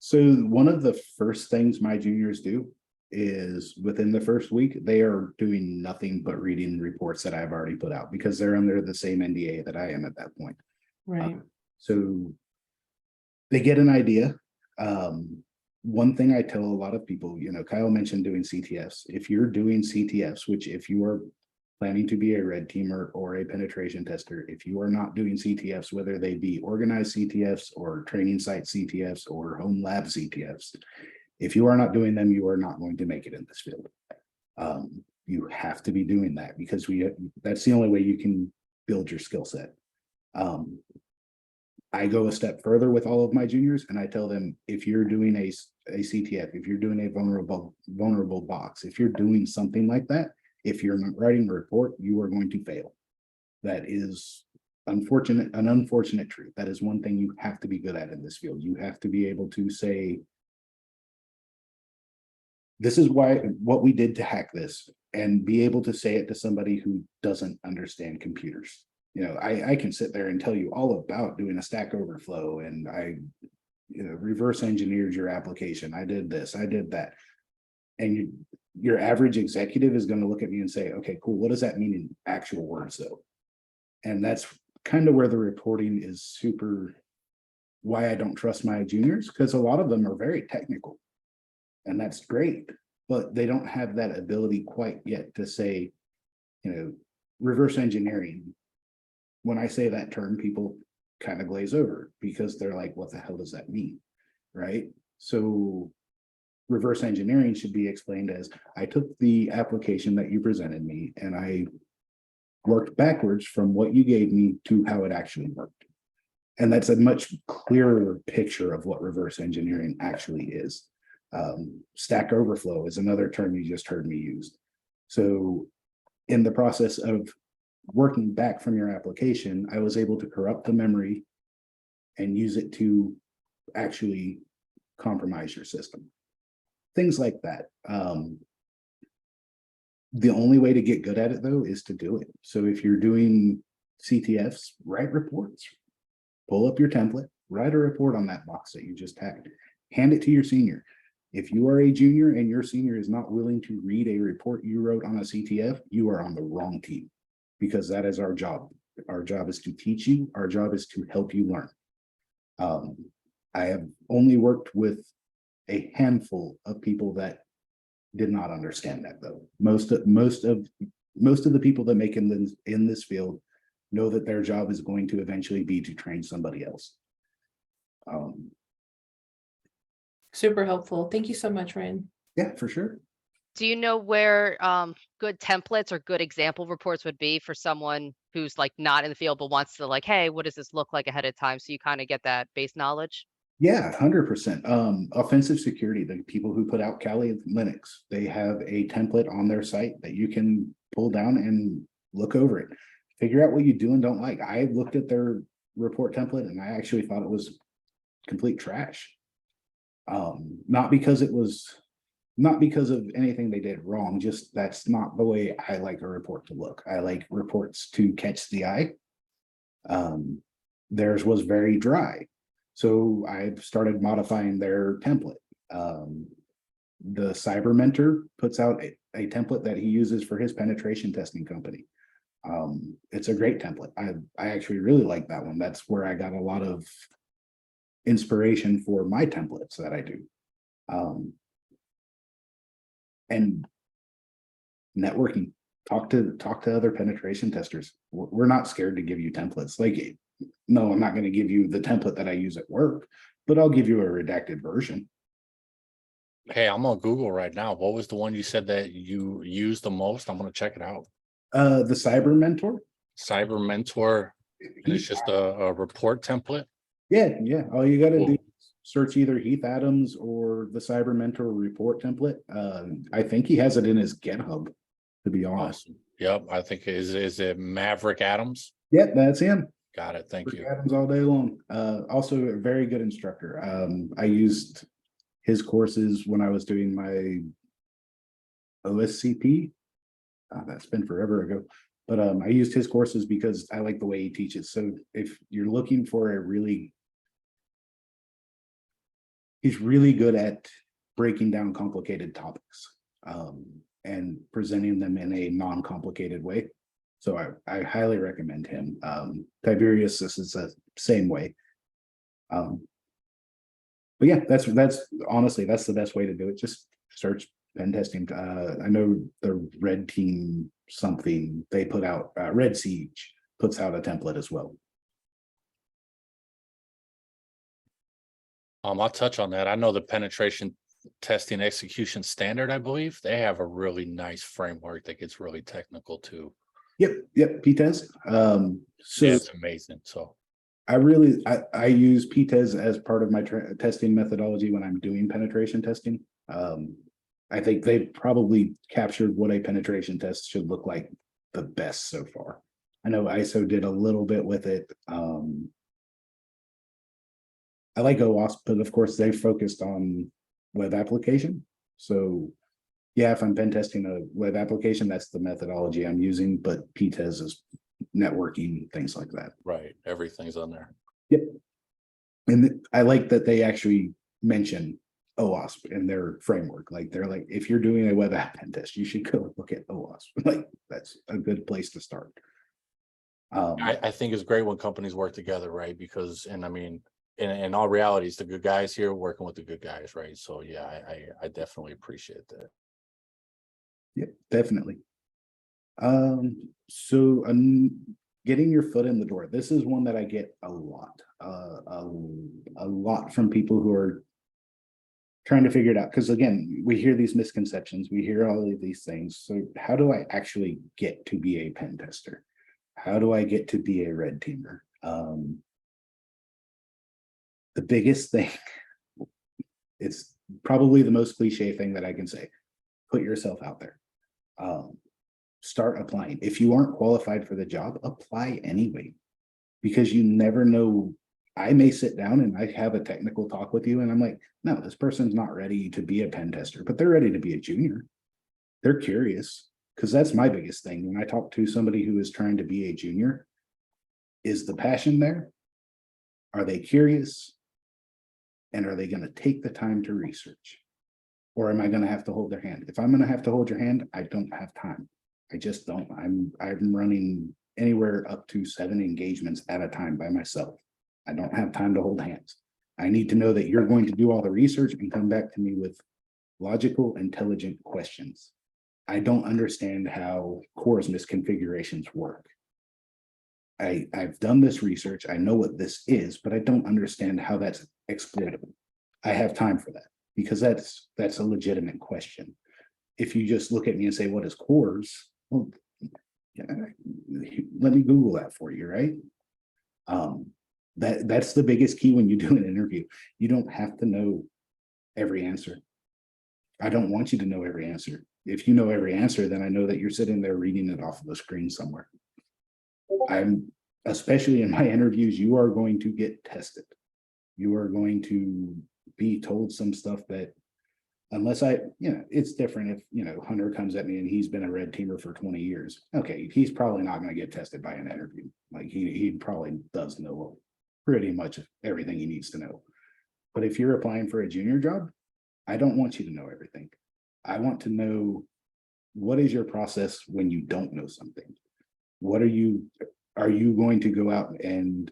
So one of the first things my juniors do is, within the first week, they are doing nothing but reading reports that I've already put out, because they're under the same NDA that I am at that point. Right. So they get an idea. One thing I tell a lot of people, Kyle mentioned doing CTFs. If you're doing CTFs, which if you are planning to be a red teamer or a penetration tester, if you are not doing CTFs, whether they be organized CTFs or training site CTFs or home lab CTFs, if you are not doing them, you are not going to make it in this field. You have to be doing that, because that's the only way you can build your skill set. I go a step further with all of my juniors, and I tell them, if you're doing a CTF, if you're doing a vulnerable box, if you're doing something like that, if you're not writing a report, you are going to fail. That is an unfortunate truth. That is one thing you have to be good at in this field. You have to be able to say, this is what we did to hack this, and be able to say it to somebody who doesn't understand computers. I can sit there and tell you all about doing a Stack Overflow, and I reverse engineered your application. I did this, I did that. And your average executive is going to look at me and say, okay, cool. What does that mean in actual words though? And that's kind of where the reporting is super, why I don't trust my juniors, because a lot of them are very technical. And that's great, but they don't have that ability quite yet to say, reverse engineering. When I say that term, people kind of glaze over because they're like, what the hell does that mean? Right? So reverse engineering should be explained as, I took the application that you presented me and I worked backwards from what you gave me to how it actually worked. And that's a much clearer picture of what reverse engineering actually is. Stack Overflow is another term you just heard me use. So in the process of working back from your application, I was able to corrupt the memory and use it to actually compromise your system. Things like that. The only way to get good at it though is to do it. So if you're doing CTFs, write reports, pull up your template, write a report on that box that you just tagged, hand it to your senior. If you are a junior and your senior is not willing to read a report you wrote on a CTF, you are on the wrong team, because that is our job. Our job is to teach you. Our job is to help you learn. I have only worked with a handful of people that did not understand that though. Most of the people that make in this field know that their job is going to eventually be to train somebody else. Super helpful. Thank you so much, Ryan. Yeah, for sure. Do you know where good templates or good example reports would be for someone who's like not in the field but wants to like, hey, what does this look like ahead of time? So you kind of get that base knowledge. Yeah, 100%. Offensive security, the people who put out Kali Linux, they have a template on their site that you can pull down and look over it. Figure out what you do and don't like. I looked at their report template and I actually thought it was complete trash. Not because of anything they did wrong, just that's not the way I like a report to look. I like reports to catch the eye. Theirs was very dry. So I started modifying their template. The Cyber Mentor puts out a template that he uses for his penetration testing company. It's a great template. I actually really like that one. That's where I got a lot of inspiration for my templates that I do. And networking, talk to other penetration testers. We're not scared to give you templates. Like, no, I'm not going to give you the template that I use at work, but I'll give you a redacted version. Hey, I'm on Google right now. What was the one you said that you use the most? I'm gonna check it out. The Cyber Mentor. Cyber Mentor, and it's just a report template. Yeah. All you got to do Cool. is search either Heath Adams or the Cyber Mentor report template. I think he has it in his GitHub, to be honest. Awesome. Yep, I think is it Maverick Adams? Yep, that's him. Got it. Thank you. Adams all day long. Also a very good instructor. I used his courses when I was doing my OSCP. That's been forever ago, but I used his courses because I like the way he teaches. So if you're looking for he's really good at breaking down complicated topics and presenting them in a non-complicated way. So I highly recommend him. Tiberius, this is the same way. But yeah, that's honestly, that's the best way to do it. Just search pen testing. I know the Red Team something they put out, Red Siege puts out a template as well. I'll touch on that. I know the penetration testing execution standard, I believe they have a really nice framework that gets really technical too. Yep, PTES. So Yeah, it's amazing. So I use PTES as part of my testing methodology when I'm doing penetration testing. I think they probably captured what a penetration test should look like the best so far. I know ISO did a little bit with it. I like OWASP, but of course they focused on web application. So yeah, if I'm pen testing a web application, that's the methodology I'm using, but PTES is networking, things like that. right, everything's on there. Yep. And I like that they actually mention OWASP and their framework. Like they're like, if you're doing a web app pen test, you should go look at OWASP. Like that's a good place to start. I think it's great when companies work together, right? Because, and I mean, in all reality, it's the good guys here working with the good guys, right? So yeah, I definitely appreciate that. Yeah, definitely. So getting your foot in the door. This is one that I get a lot from people who are trying to figure it out. Because again, we hear these misconceptions, we hear all of these things. So how do I actually get to be a pen tester? How do I get to be a red teamer? The biggest thing, it's probably the most cliche thing that I can say, put yourself out there. Start applying. If you aren't qualified for the job, apply anyway, because you never know. I may sit down and I have a technical talk with you and I'm like, no, this person's not ready to be a pen tester, but they're ready to be a junior. They're curious, because that's my biggest thing. When I talk to somebody who is trying to be a junior, is the passion there? Are they curious? And are they going to take the time to research? Or am I going to have to hold their hand? If I'm going to have to hold your hand, I don't have time. I just don't. I'm running anywhere up to 7 engagements at a time by myself. I don't have time to hold hands. I need to know that you're going to do all the research and come back to me with logical, intelligent questions. I don't understand how CORS misconfigurations work. I've done this research. I know what this is, but I don't understand how that's exploitable. I have time for that, because that's a legitimate question. If you just look at me and say, what is CORS? Well, yeah, let me Google that for you, right? That's the biggest key when you do an interview. You don't have to know every answer. I don't want you to know every answer. If you know every answer, then I know that you're sitting there reading it off of the screen somewhere. Especially in my interviews, you are going to get tested. You are going to be told some stuff that, unless it's different if, Hunter comes at me and he's been a red teamer for 20 years. Okay, he's probably not going to get tested by an interview. Like he probably does know pretty much everything he needs to know. But if you're applying for a junior job, I don't want you to know everything. I want to know, what is your process when you don't know something? Are you going to go out and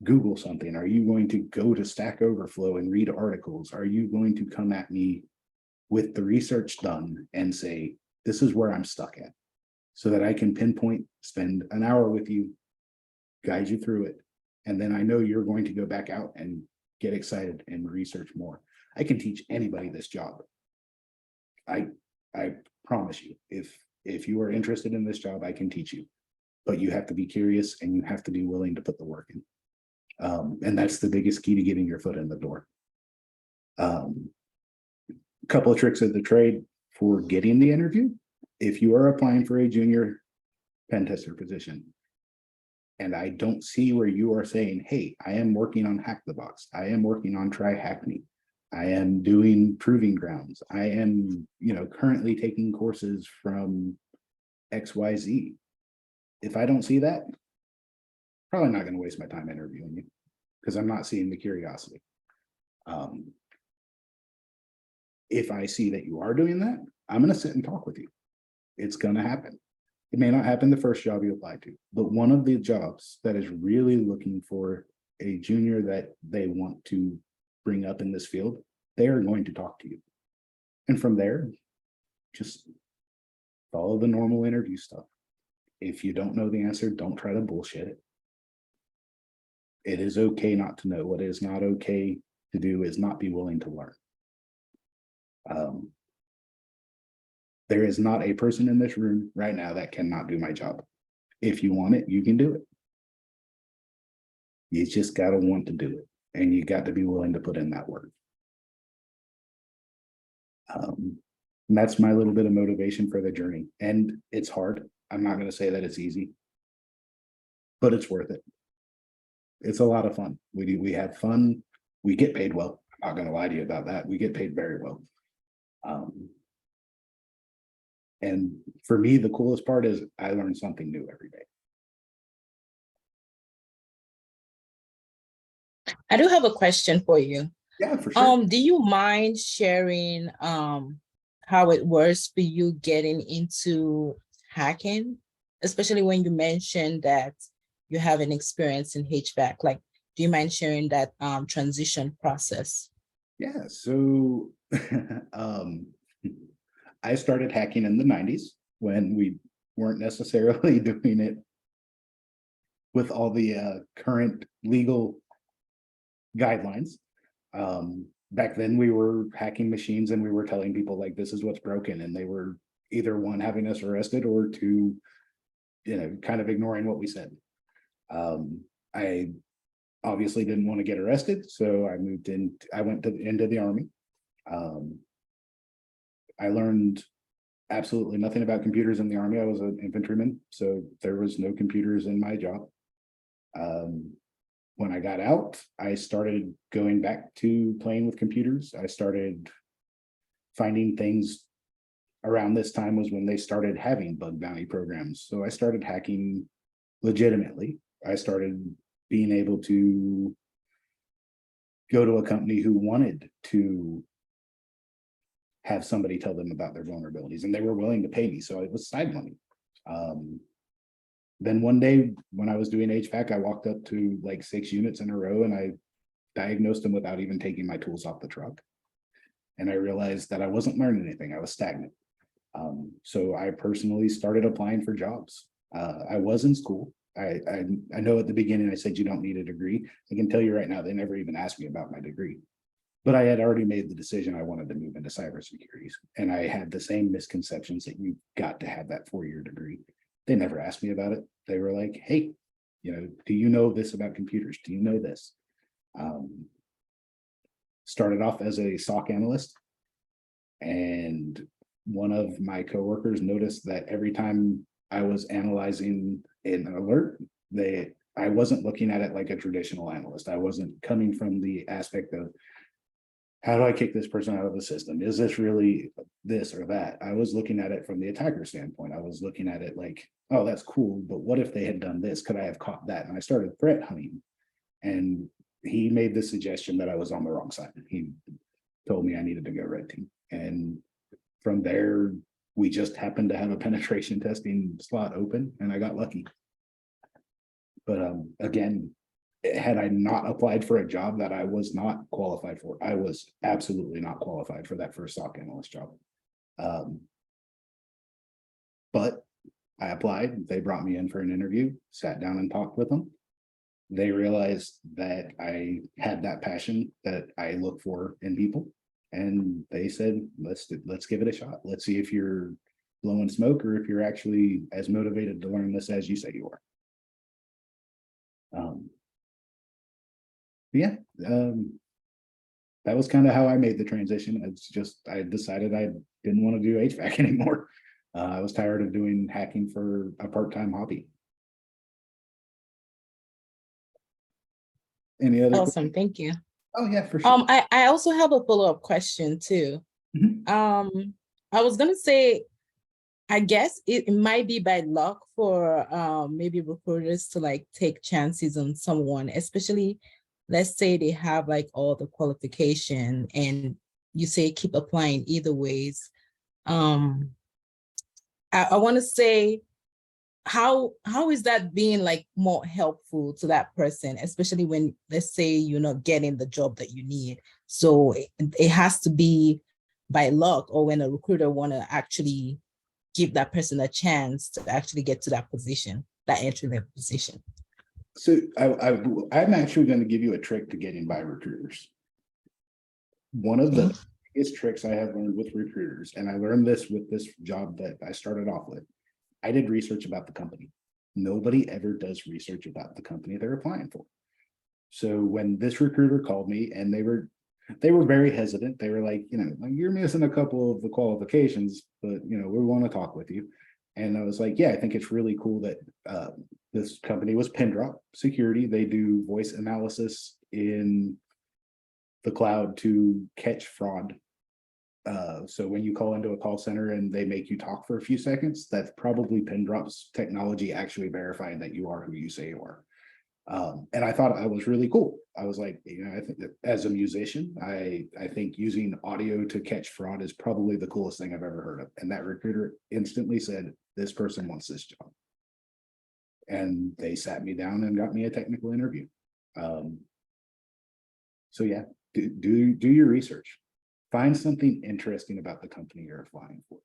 Google something? Are you going to go to Stack Overflow and read articles? Are you going to come at me with the research done and say, this is where I'm stuck at, so that I can pinpoint, spend an hour with you, guide you through it. And then I know you're going to go back out and get excited and research more. I can teach anybody this job. I promise you, if you are interested in this job, I can teach you, but you have to be curious and you have to be willing to put the work in. And that's the biggest key to getting your foot in the door. A couple of tricks of the trade for getting the interview. If you are applying for a junior pen tester position, and I don't see where you are saying, hey, I am working on Hack the Box, I am working on Try Hack Me, I am doing Proving Grounds, I am, currently taking courses from XYZ. If I don't see that, probably not going to waste my time interviewing you, because I'm not seeing the curiosity. If I see that you are doing that, I'm going to sit and talk with you. It's going to happen. It may not happen the first job you apply to, but one of the jobs that is really looking for a junior that they want to bring up in this field, they are going to talk to you. And from there, just follow the normal interview stuff. If you don't know the answer, don't try to bullshit it. It is okay not to know. What is not okay to do is not be willing to learn. There is not a person in this room right now that cannot do my job. If you want it, you can do it. You just got to want to do it, and you got to be willing to put in that work. And that's my little bit of motivation for the journey. And it's hard. I'm not going to say that it's easy, but it's worth it. It's a lot of fun. We have fun. We get paid well. I'm not going to lie to you about that. We get paid very well. And for me, the coolest part is I learn something new every day. I do have a question for you. Yeah, for sure. Do you mind sharing how it was for you getting into hacking, especially when you mentioned that you have an experience in HVAC? Like, do you mind sharing that transition process? Yeah, so I started hacking in the 90s when we weren't necessarily doing it with all the current legal guidelines. Back then we were hacking machines and we were telling people like this is what's broken, and they were either one having us arrested or two, kind of ignoring what we said. I obviously didn't want to get arrested, so I moved in. I went into the Army. I learned absolutely nothing about computers in the Army. I was an infantryman, so there was no computers in my job. When I got out, I started going back to playing with computers. I started finding things. Around this time was when they started having bug bounty programs. So I started hacking legitimately. I started being able to go to a company who wanted to have somebody tell them about their vulnerabilities, and they were willing to pay me. So it was side money. Then one day when I was doing HVAC, I walked up to like 6 units in a row and I diagnosed them without even taking my tools off the truck. And I realized that I wasn't learning anything. I was stagnant. So I personally started applying for jobs. I was in school. I know at the beginning I said you don't need a degree. I can tell you right now, they never even asked me about my degree. But I had already made the decision I wanted to move into cybersecurity. And I had the same misconceptions that you got to have that 4-year degree. They never asked me about it. They were like, hey, do you know this about computers? Do you know this? Started off as a SOC analyst. And one of my coworkers noticed that every time I was analyzing an alert, I wasn't looking at it like a traditional analyst. I wasn't coming from the aspect of, how do I kick this person out of the system? Is this really this or that? I was looking at it from the attacker standpoint. I was looking at it like, oh, that's cool, but what if they had done this? Could I have caught that? And I started threat hunting. And he made the suggestion that I was on the wrong side. He told me I needed to go red team. And from there, we just happened to have a penetration testing slot open and I got lucky. But again, had I not applied for a job that I was not qualified for, I was absolutely not qualified for that first SOC analyst job. But I applied, they brought me in for an interview, sat down and talked with them. They realized that I had that passion that I look for in people. And they said, let's give it a shot. Let's see if you're blowing smoke or if you're actually as motivated to learn this as you say you are. That was kind of how I made the transition. It's just, I decided I didn't want to do HVAC anymore. I was tired of doing hacking for a part-time hobby. Any other? Awesome, thank you. Oh yeah, for sure. I also have a follow-up question too. Mhm. I was gonna say, I guess it might be by luck for maybe recruiters to like take chances on someone, especially let's say they have like all the qualification and you say keep applying either ways. I want to say, how is that being like more helpful to that person, especially when let's say you're not getting the job that you need? So it has to be by luck, or when a recruiter want to actually give that person a chance to actually get to that position, that entry level position. So I'm actually going to give you a trick to getting by recruiters. One of the biggest tricks I have learned with recruiters, and I learned this with this job that I started off with, I did research about the company. Nobody ever does research about the company they're applying for. So when this recruiter called me and they were very hesitant, they were like, you're missing a couple of the qualifications, but we want to talk with you. And I was like, yeah, I think it's really cool that this company was Pindrop Security. They do voice analysis in the cloud to catch fraud. So when you call into a call center and they make you talk for a few seconds, that's probably Pindrop's technology actually verifying that you are who you say you are. And I thought I was really cool. I was like, I think that as a musician, I think using audio to catch fraud is probably the coolest thing I've ever heard of. And that recruiter instantly said, this person wants this job. And they sat me down and got me a technical interview. So yeah, do your research. Find something interesting about the company you're applying for,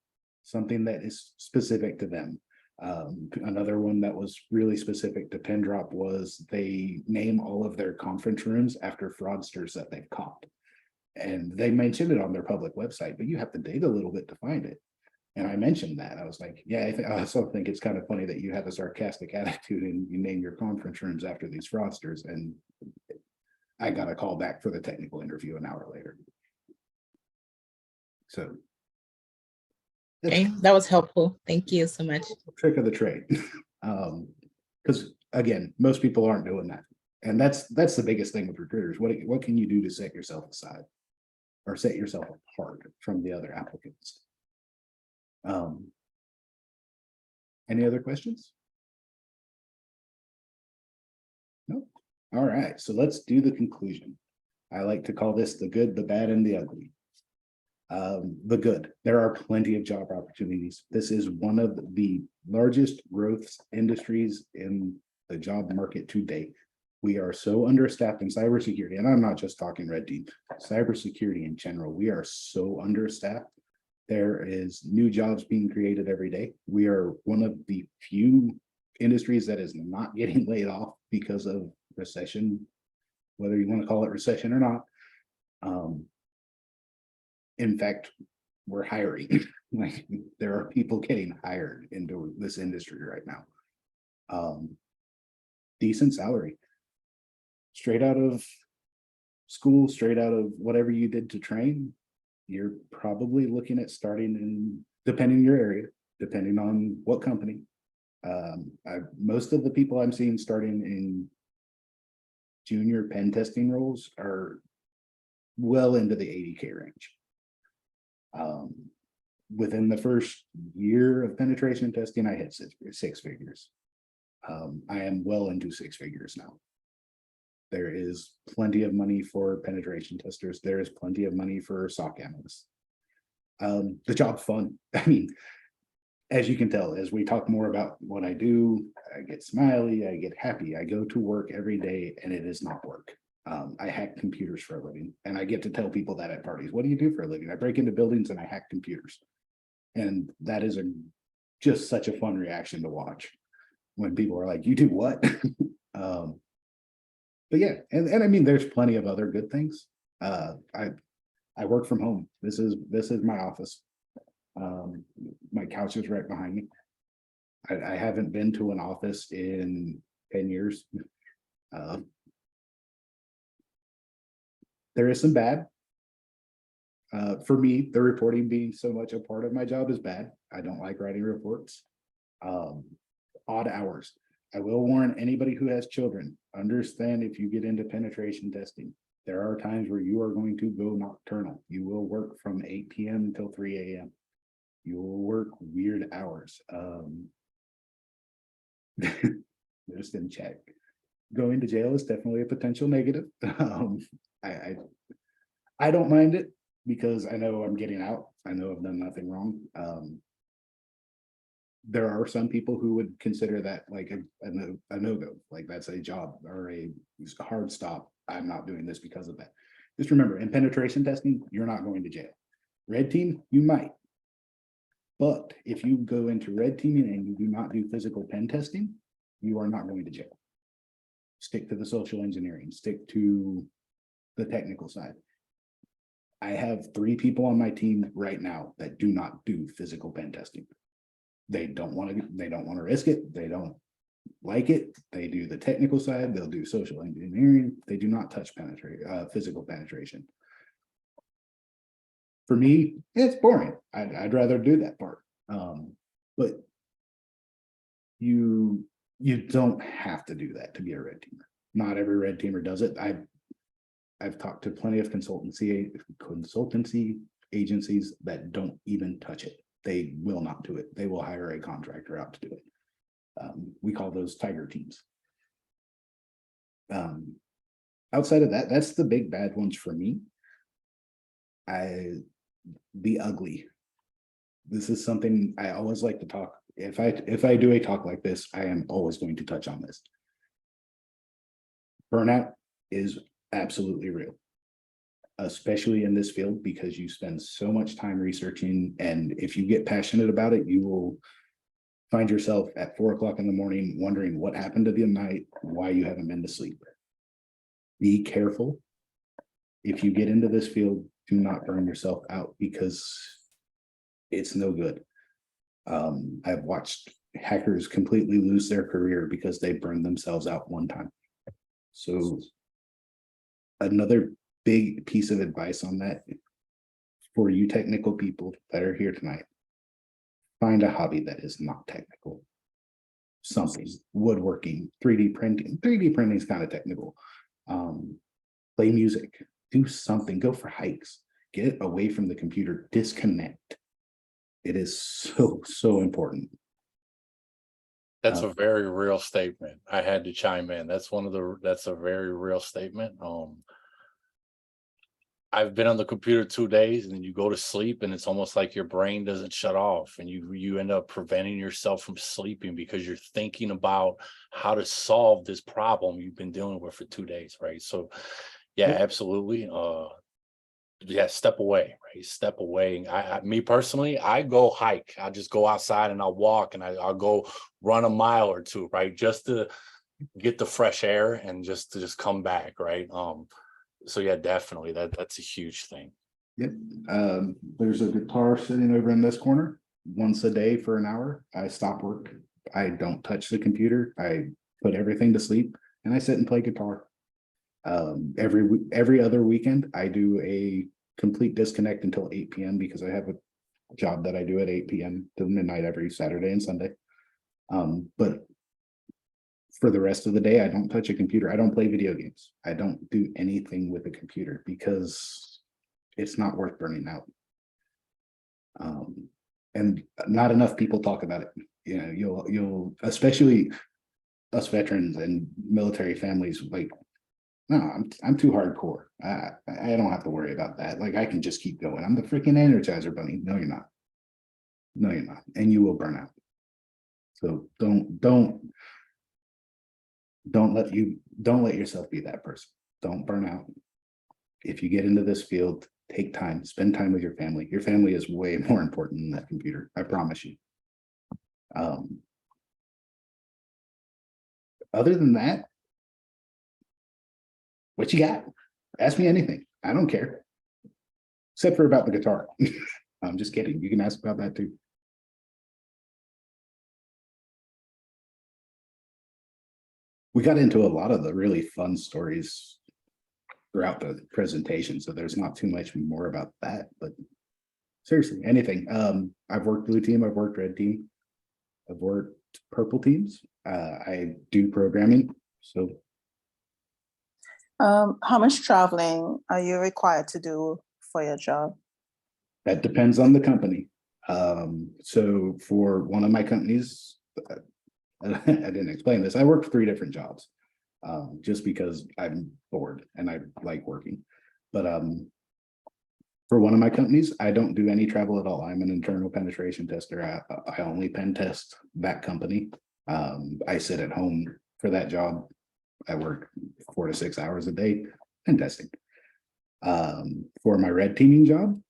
something that is specific to them. Another one that was really specific to Pendrop was they name all of their conference rooms after fraudsters that they've caught. And they mentioned it on their public website, but you have to dig a little bit to find it. And I mentioned that. I was like, yeah, I also think it's kind of funny that you have a sarcastic attitude and you name your conference rooms after these fraudsters. And I got a call back for the technical interview an hour later. So Okay, that was helpful. Thank you so much. trick of the trade. Because again, most people aren't doing that. And that's the biggest thing with recruiters. What can you do to set yourself aside or set yourself apart from the other applicants? Any other questions? No. All right, so let's do the conclusion. I like to call this the good, the bad, and the ugly. The good, there are plenty of job opportunities. This is one of the largest growth industries in the job market to date. We are so understaffed in cybersecurity, and I'm not just talking red team, cybersecurity in general. We are so understaffed. There is new jobs being created every day. We are one of the few industries that is not getting laid off because of recession, whether you want to call it recession or not. In fact, we're hiring. Like, there are people getting hired into this industry right now. Decent salary. Straight out of school, straight out of whatever you did to train, you're probably looking at starting in, depending on your area, depending on what company. Most of the people I'm seeing starting in junior pen testing roles are well into the 80K range. Within the first year of penetration testing, I hit six figures. I am well into six figures now. There is plenty of money for penetration testers. There is plenty of money for SOC analysts. The job's fun. I mean, as you can tell, as we talk more about what I do, I get smiley, I get happy. I go to work every day and it is not work. I hack computers for a living, and I get to tell people that at parties. What do you do for a living? I break into buildings and I hack computers. And that is just such a fun reaction to watch when people are like, you do what? But yeah, and I mean, there's plenty of other good things. I work from home. This is my office. My couch is right behind me. I haven't been to an office in 10 years. There is some bad. For me, the reporting being so much a part of my job is bad. I don't like writing reports. Odd hours. I will warn anybody who has children, understand if you get into penetration testing, there are times where you are going to go nocturnal. You will work from 8 p.m. until 3 a.m. You will work weird hours. Just in check. Going to jail is definitely a potential negative. I don't mind it because I know I'm getting out. I know I've done nothing wrong. There are some people who would consider that like a no-go, like that's a job or a hard stop. I'm not doing this because of that. Just remember, in penetration testing, you're not going to jail. Red team, you might. But if you go into red teaming and you do not do physical pen testing, you are not going to jail. Stick to the social engineering, stick to the technical side. I have 3 people on my team right now that do not do physical pen testing. They don't want to risk it. They don't like it. They do the technical side. They'll do social engineering. They do not touch physical penetration. For me, it's boring. I'd rather do that part. But you don't have to do that to be a red teamer. Not every red teamer does it. I've talked to plenty of consultancy agencies that don't even touch it. They will not do it. They will hire a contractor out to do it. We call those tiger teams. Outside of that, that's the big bad ones for me. The ugly. This is something I always like to talk. If I do a talk like this, I am always going to touch on this. Burnout is absolutely real, especially in this field, because you spend so much time researching, and if you get passionate about it, you will find yourself at 4 o'clock in the morning wondering what happened to the night, why you haven't been to sleep. Be careful. If you get into this field, do not burn yourself out, because it's no good. I've watched hackers completely lose their career because they burned themselves out one time. So another big piece of advice on that for you technical people that are here tonight: find a hobby that is not technical. Something, woodworking, 3D printing. 3D printing is kind of technical. Play music, do something, go for hikes, get away from the computer, disconnect. It is so important. That's a very real statement. I had to chime in. That's a very real statement. I've been on the computer 2 days, and then you go to sleep and it's almost like your brain doesn't shut off, and you end up preventing yourself from sleeping because you're thinking about how to solve this problem you've been dealing with for 2 days, right? So yeah, absolutely. Yeah, step away, right? Step away. Me personally, I go hike. I just go outside and I'll walk, and I'll go run a mile or two, right? Just to get the fresh air and just to come back, right? So yeah, definitely that's a huge thing. Yep. There's a guitar sitting over in this corner. Once a day for an hour, I stop work. I don't touch the computer. I put everything to sleep and I sit and play guitar. Every other weekend, I do a complete disconnect until 8 p.m. because I have a job that I do at 8 p.m. to midnight every Saturday and Sunday. But for the rest of the day, I don't touch a computer. I don't play video games. I don't do anything with a computer because it's not worth burning out. And not enough people talk about it. You know, you'll especially us veterans and military families, like, no, I'm too hardcore. I don't have to worry about that. Like, I can just keep going. I'm the freaking Energizer Bunny. No, you're not. No, you're not. And you will burn out. So don't let yourself be that person. Don't burn out. If you get into this field, take time, spend time with your family. Your family is way more important than that computer. I promise you. Other than that, what you got? Ask me anything. I don't care. Except for about the guitar. I'm just kidding. You can ask about that too. We got into a lot of the really fun stories throughout the presentation, so there's not too much more about that, but seriously, anything. I've worked blue team, I've worked red team, I've worked purple teams. I do programming, so. How much traveling are you required to do for your job? That depends on the company. So for one of my companies, I didn't explain this. I worked 3 different jobs, just because I'm bored and I like working. But for one of my companies, I don't do any travel at all. I'm an internal penetration tester. I only pen test that company. I sit at home for that job. I work 4 to 6 hours a day pen testing. For my red teaming job,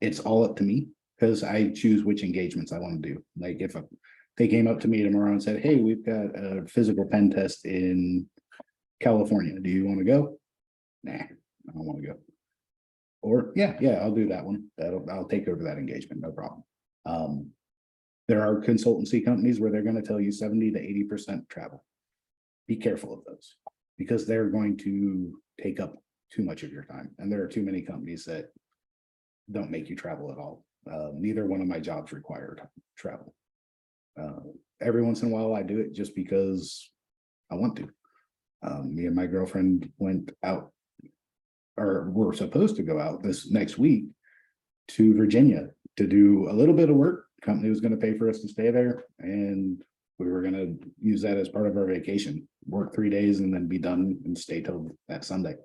it's all up to me because I choose which engagements I want to do. Like if they came up to me tomorrow and said, hey, we've got a physical pen test in California. Do you want to go? Nah, I don't want to go. Or yeah, I'll do that one. I'll take over that engagement, no problem. There are consultancy companies where they're going to tell you 70 to 80% travel. Be careful of those because they're going to take up too much of your time. And there are too many companies that don't make you travel at all. Neither one of my jobs required travel. Every once in a while I do it just because I want to. Me and my girlfriend went out, or we're supposed to go out this next week to Virginia to do a little bit of work. Company was going to pay for us to stay there, and We were gonna use that as part of our vacation, work 3 days and then be done and stay till that Sunday.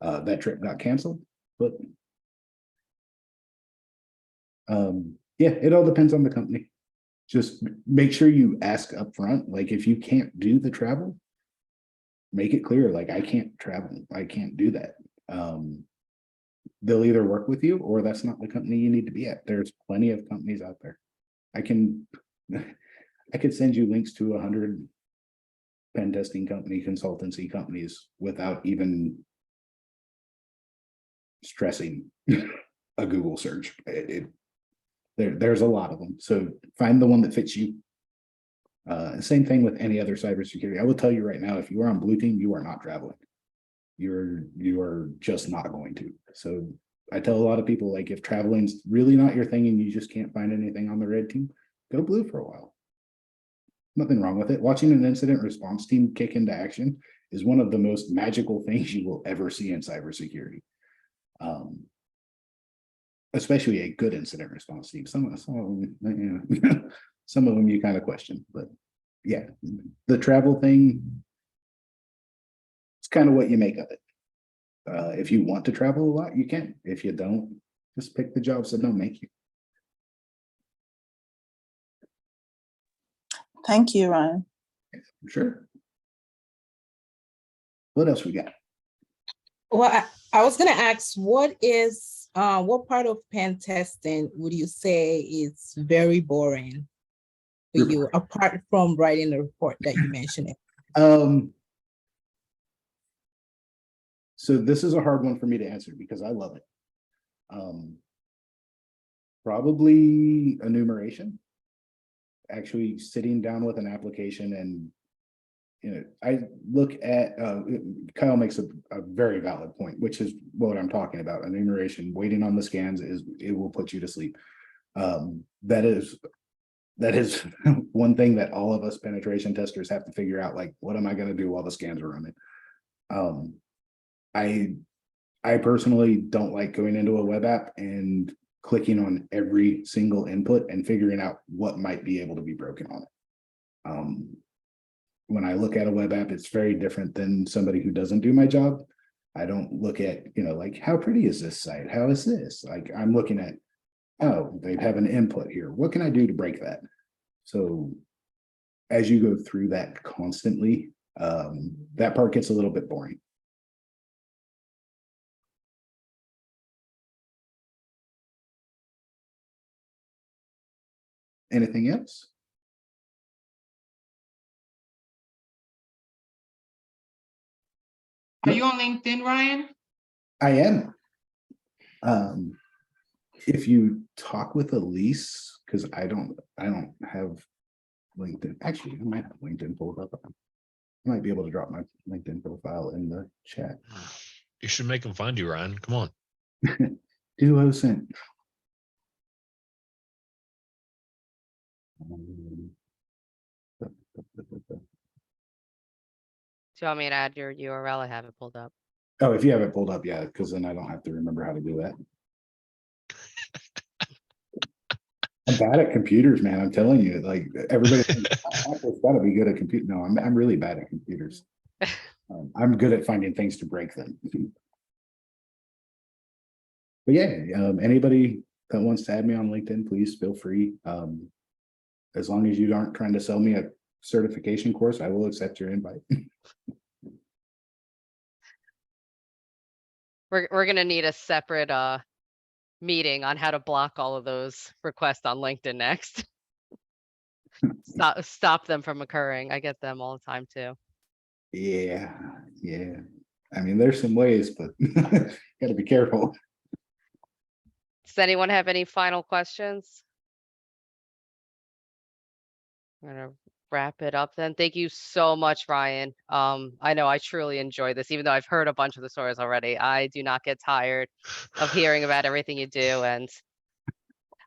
That trip got canceled, but yeah, it all depends on the company. Just make sure you ask up front. Like if you can't do the travel, make it clear, like I can't travel, I can't do that. They'll either work with you or that's not the company you need to be at. There's plenty of companies out there. I could send you links to 100 pen testing company, consultancy companies without even stressing a Google search. There's a lot of them. So find the one that fits you. Same thing with any other cybersecurity. I will tell you right now, if you are on blue team, you are not traveling. You are just not going to. So I tell a lot of people, like if traveling's really not your thing and you just can't find anything on the red team, go blue for a while. Nothing wrong with it. Watching an incident response team kick into action is one of the most magical things you will ever see in cybersecurity. Especially a good incident response team. Some of them, you know, some of them you kind of question, but yeah, the travel thing, it's kind of what you make of it. If you want to travel a lot, you can. If you don't, just pick the jobs that don't make you. Thank you, Ryan. Sure. What else we got? Well, I was gonna ask, what part of pen testing would you say is very boring for you, apart from writing the report that you mentioned? So this is a hard one for me to answer because I love it. Probably enumeration. Actually sitting down with an application and, you know, I look at, Kyle makes a very valid point, which is what I'm talking about. Enumeration, waiting on the scans it will put you to sleep. That is one thing that all of us penetration testers have to figure out, like, what am I going to do while the scans are running? I personally don't like going into a web app and clicking on every single input and figuring out what might be able to be broken on it. When I look at a web app, it's very different than somebody who doesn't do my job. I don't look at, you know, like, how pretty is this site? How is this? Like, I'm looking at, oh, they have an input here. What can I do to break that? So as you go through that constantly, that part gets a little bit boring. Anything else? Are you on LinkedIn, Ryan? I am. If you talk with Elise, because I don't have LinkedIn. Actually, I might have LinkedIn pulled up. I might be able to drop my LinkedIn profile in the chat. You should make them find you, Ryan. Come on. Duo sent. Do you want me to add your URL? I have it pulled up. Oh, if you have it pulled up, yeah, because then I don't have to remember how to do that. I'm bad at computers, man. I'm telling you, like everybody thinks, "Oh, Apple's gotta be good at computer." No, I'm really bad at computers. I'm good at finding things to break them. But yeah, anybody that wants to add me on LinkedIn, please feel free. As long as you aren't trying to sell me a certification course, I will accept your invite. We're gonna need a separate meeting on how to block all of those requests on LinkedIn next. Stop them from occurring. I get them all the time too. Yeah. I mean, there's some ways, but gotta be careful. Does anyone have any final questions? I'm gonna wrap it up then. Thank you so much, Ryan. I know I truly enjoy this, even though I've heard a bunch of the stories already. I do not get tired of hearing about everything you do, and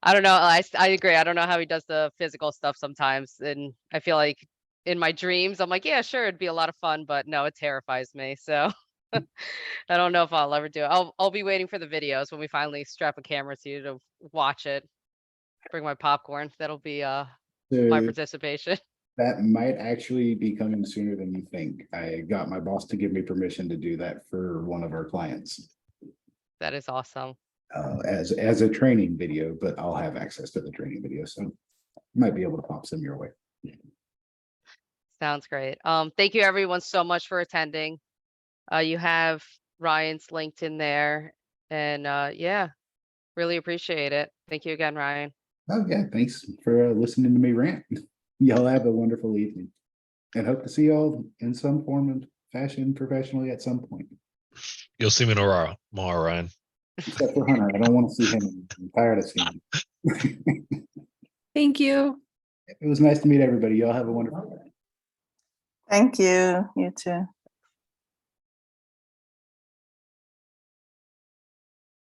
I don't know. I agree. I don't know how he does the physical stuff sometimes, and I feel like in my dreams, I'm like, yeah, sure, it'd be a lot of fun, but no, it terrifies me. So I don't know if I'll ever do it. I'll be waiting for the videos when we finally strap a camera to you to watch it. Bring my popcorn. That'll be my So, participation. That might actually be coming sooner than you think. I got my boss to give me permission to do that for one of our clients. That is awesome. As a training video, but I'll have access to the training video, so might be able to pop some your way. Sounds great. Thank you everyone so much for attending. You have Ryan's LinkedIn there, and yeah, really appreciate it. Thank you again, Ryan. Oh yeah, thanks for listening to me rant. Y'all have a wonderful evening, and hope to see y'all in some form of fashion professionally at some point. You'll see me tomorrow, Ryan. Except for Hunter, I don't want to see him. I'm tired of seeing him. Thank you. It was nice to meet everybody. Y'all have a wonderful day. Thank you. You too.